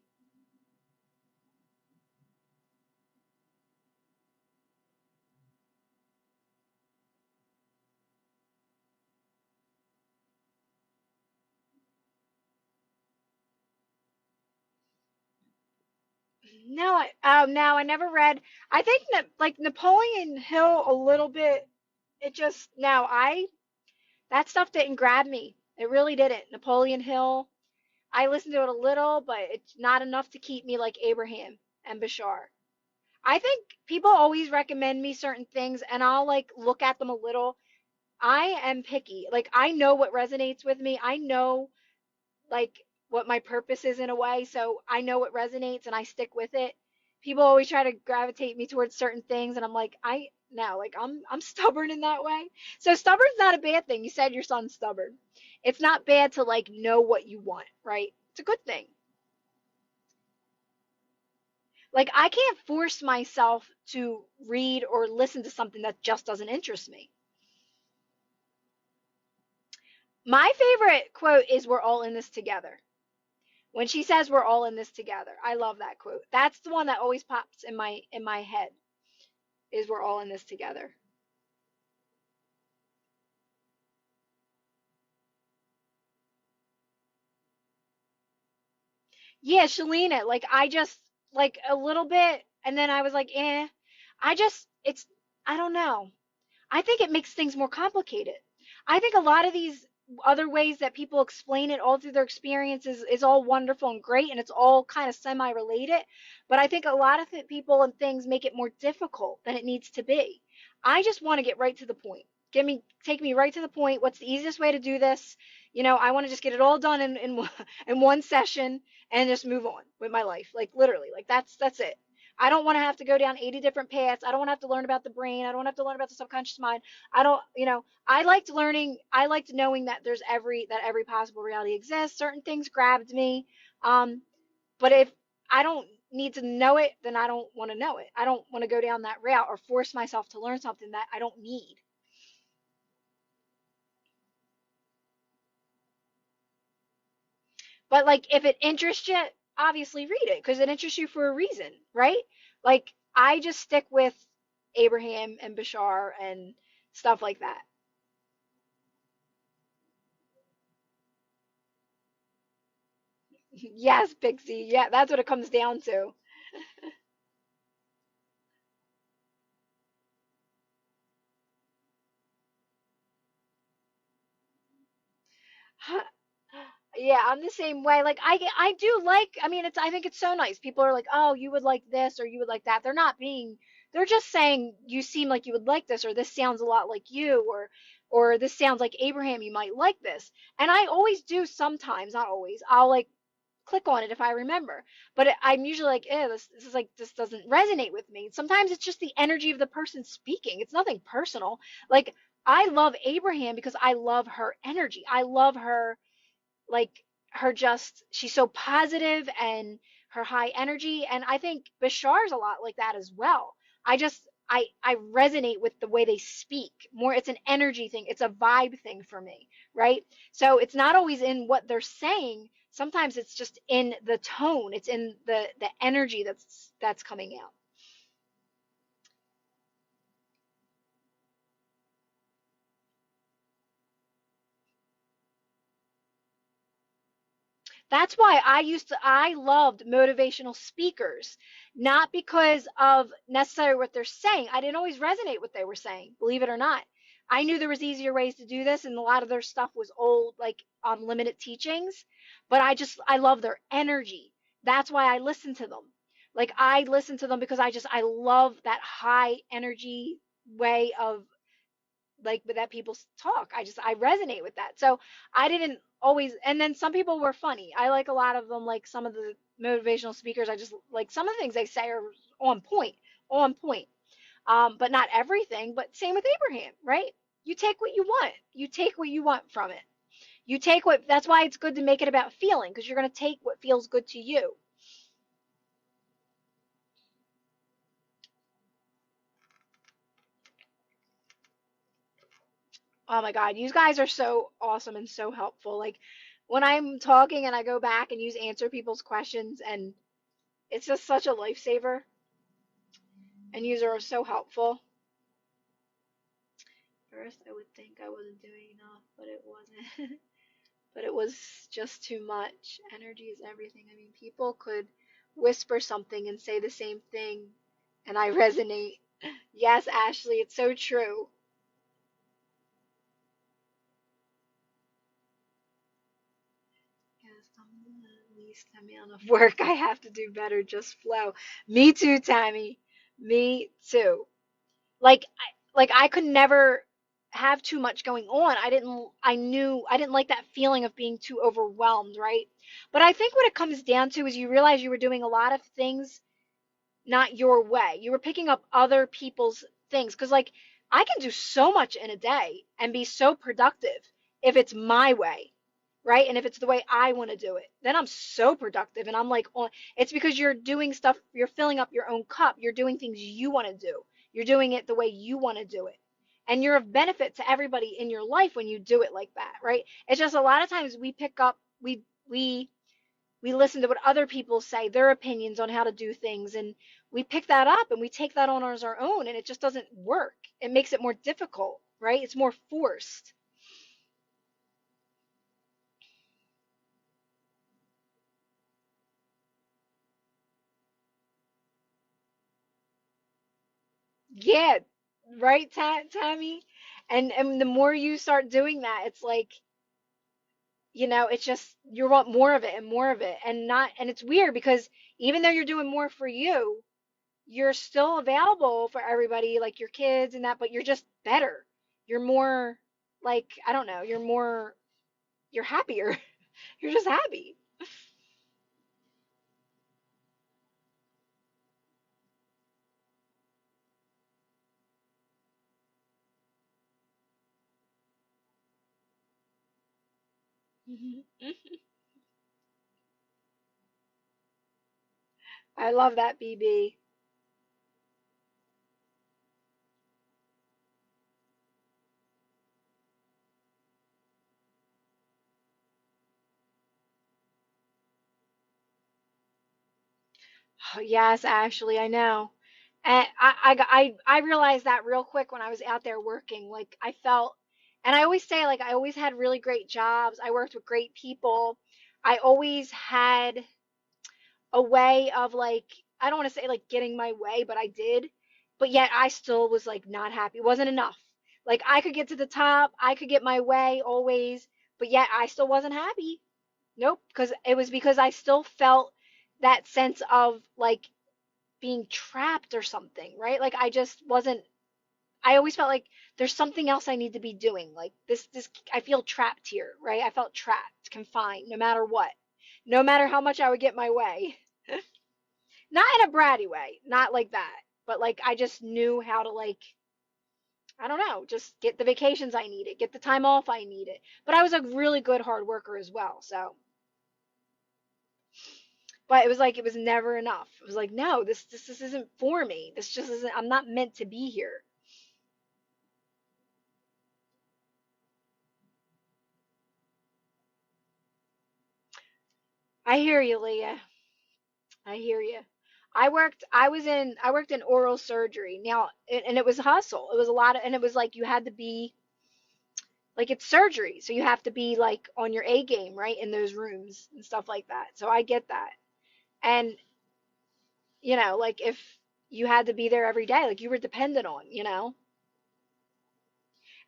No, now I never read. I think that like Napoleon Hill a little bit. It just now I that stuff didn't grab me. It really didn't. Napoleon Hill. I listened to it a little, but it's not enough to keep me like Abraham and Bashar. I think people always recommend me certain things, and I'll like look at them a little. I am picky. Like I know what resonates with me. I know like what my purpose is in a way. So I know what resonates and I stick with it. People always try to gravitate me towards certain things and I'm like, I no, like I'm stubborn in that way. So stubborn's not a bad thing. You said your son's stubborn. It's not bad to like know what you want, right? It's a good thing. Like I can't force myself to read or listen to something that just doesn't interest me. My favorite quote is we're all in this together. When she says we're all in this together. I love that quote. That's the one that always pops in my head is we're all in this together. Yeah, Shalina, like I just like a little bit and then I was like, "Eh." I just it's I don't know. I think it makes things more complicated. I think a lot of these other ways that people explain it all through their experiences is all wonderful and great and it's all kind of semi-related. But I think a lot of people and things make it more difficult than it needs to be. I just want to get right to the point. Take me right to the point. What's the easiest way to do this? I want to just get it all done in one session and just move on with my life. Like literally, like that's it. I don't want to have to go down 80 different paths. I don't want to have to learn about the brain. I don't want to have to learn about the subconscious mind. I don't, I liked learning, I liked knowing that every possible reality exists. Certain things grabbed me. Um, but if I don't need to know it, then I don't want to know it. I don't want to go down that route or force myself to learn something that I don't need. But like if it interests you, obviously read it because it interests you for a reason, right? Like I just stick with Abraham and Bashar and stuff like that. Yes, Pixie. Yeah, that's what it comes down to. Yeah, I'm the same way. Like I do like I mean I think it's so nice. People are like, "Oh, you would like this or you would like that." They're just saying you seem like you would like this or this sounds a lot like you or this sounds like Abraham, you might like this. And I always do sometimes, not always. I'll like click on it if I remember. But I'm usually like, this is like this doesn't resonate with me. Sometimes it's just the energy of the person speaking. It's nothing personal. Like I love Abraham because I love her energy. I love her like her just she's so positive and her high energy and I think Bashar's a lot like that as well. I resonate with the way they speak more. It's an energy thing, it's a vibe thing for me, right? So it's not always in what they're saying. Sometimes it's just in the tone, it's in the energy that's coming out. That's why I loved motivational speakers, not because of necessarily what they're saying. I didn't always resonate with what they were saying, believe it or not. I knew there was easier ways to do this, and a lot of their stuff was old, like limited teachings. But I love their energy. That's why I listen to them. Like I listen to them because I love that high energy way of like that people talk. I resonate with that. So I didn't always, and then some people were funny. I like a lot of them, like some of the motivational speakers. I just like some of the things they say are on point, on point. But not everything. But same with Abraham, right? You take what you want. You take what you want from it. You take what. That's why it's good to make it about feeling, because you're going to take what feels good to you. Oh my God, you guys are so awesome and so helpful. Like when I'm talking and I go back and use answer people's questions, and it's just such a lifesaver, and you are so helpful. First, I would think I wasn't doing enough, but it wasn't. But it was just too much. Energy is everything. I mean, people could whisper something and say the same thing, and I resonate. Yes, Ashley, it's so true. Yes, I'm the least amount of work I have to do better, just flow. Me too, Tammy. Me too. Like I could never have too much going on. I didn't like that feeling of being too overwhelmed, right? But I think what it comes down to is you realize you were doing a lot of things not your way. You were picking up other people's things, cuz like I can do so much in a day and be so productive if it's my way, right? And if it's the way I want to do it, then I'm so productive. And I'm like, oh, it's because you're doing stuff, you're filling up your own cup, you're doing things you want to do, you're doing it the way you want to do it. And you're of benefit to everybody in your life when you do it like that, right? It's just a lot of times we pick up, we listen to what other people say, their opinions on how to do things, and we pick that up and we take that on as our own, and it just doesn't work. It makes it more difficult, right? It's more forced. Yeah, right, Tammy? And the more you start doing that, it's like, it's just you want more of it and more of it. And it's weird because even though you're doing more for you, you're still available for everybody, like your kids and that, but you're just better. You're more like, I don't know, you're happier. You're just happy. I love that, BB. Oh, yes, Ashley, I know. And I realized that real quick when I was out there working. Like I felt, and I always say, like I always had really great jobs. I worked with great people. I always had a way of like, I don't want to say like getting my way, but I did. But yet I still was like not happy. It wasn't enough. Like I could get to the top, I could get my way always, but yet I still wasn't happy. Nope, because it was because I still felt that sense of like being trapped or something, right? Like I just wasn't, I always felt like there's something else I need to be doing. Like this I feel trapped here, right? I felt trapped, confined, no matter what. No matter how much I would get my way. Not in a bratty way, not like that, but like I just knew how to like, I don't know, just get the vacations I needed, get the time off I needed. But I was a really good hard worker as well, so but it was like it was never enough. It was like, no, this isn't for me. This just isn't, I'm not meant to be here. I hear you, Leah. I hear you. I worked in oral surgery. Now, and it was hustle. It was a lot of, and it was like you had to be like it's surgery, so you have to be like on your A game, right, in those rooms and stuff like that. So I get that. And like if you had to be there every day, like you were dependent on.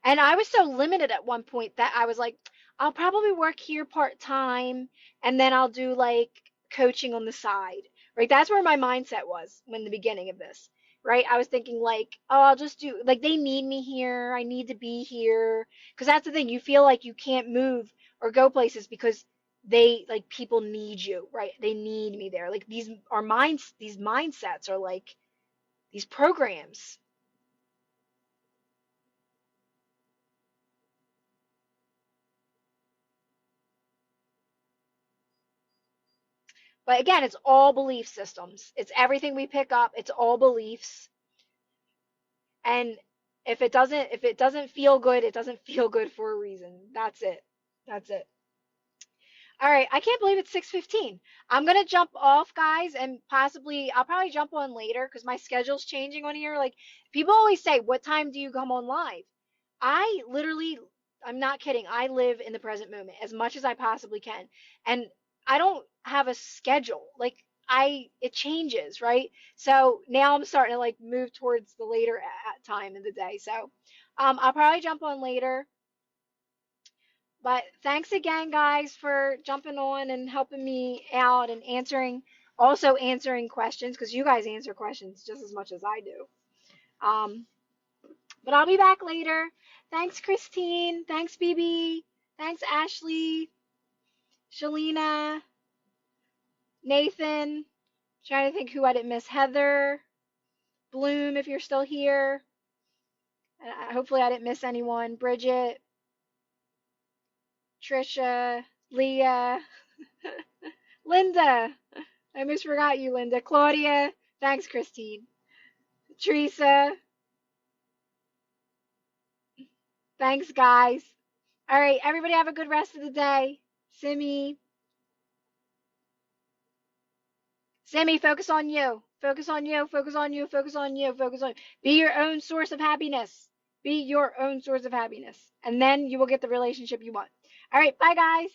And I was so limited at one point that I was like, I'll probably work here part time and then I'll do like coaching on the side. Right? That's where my mindset was when the beginning of this. Right? I was thinking like, oh, I'll just do like they need me here. I need to be here. Because that's the thing. You feel like you can't move or go places because they like people need you, right? They need me there. Like these mindsets are like these programs. But again, it's all belief systems. It's everything we pick up. It's all beliefs. And if it doesn't feel good, it doesn't feel good for a reason. That's it. That's it. All right, I can't believe it's 6:15. I'm gonna jump off, guys, and possibly I'll probably jump on later because my schedule's changing on here. Like people always say, "What time do you come on live?" I literally, I'm not kidding. I live in the present moment as much as I possibly can. And I don't have a schedule. Like it changes, right? So now I'm starting to like move towards the later time in the day. So, I'll probably jump on later. But thanks again, guys, for jumping on and helping me out and also answering questions because you guys answer questions just as much as I do. Um, but I'll be back later. Thanks, Christine. Thanks, BB. Thanks, Ashley, Shalina, Nathan. Trying to think who I didn't miss. Heather, Bloom, if you're still here. Hopefully, I didn't miss anyone. Bridget, Trisha, Leah, Linda. I almost forgot you, Linda. Claudia. Thanks, Christine. Teresa. Thanks, guys. All right, everybody have a good rest of the day. Simi. Sammy, focus on you. Focus on you. Focus on you. Focus on you. Focus on you. Be your own source of happiness. Be your own source of happiness. And then you will get the relationship you want. All right. Bye, guys.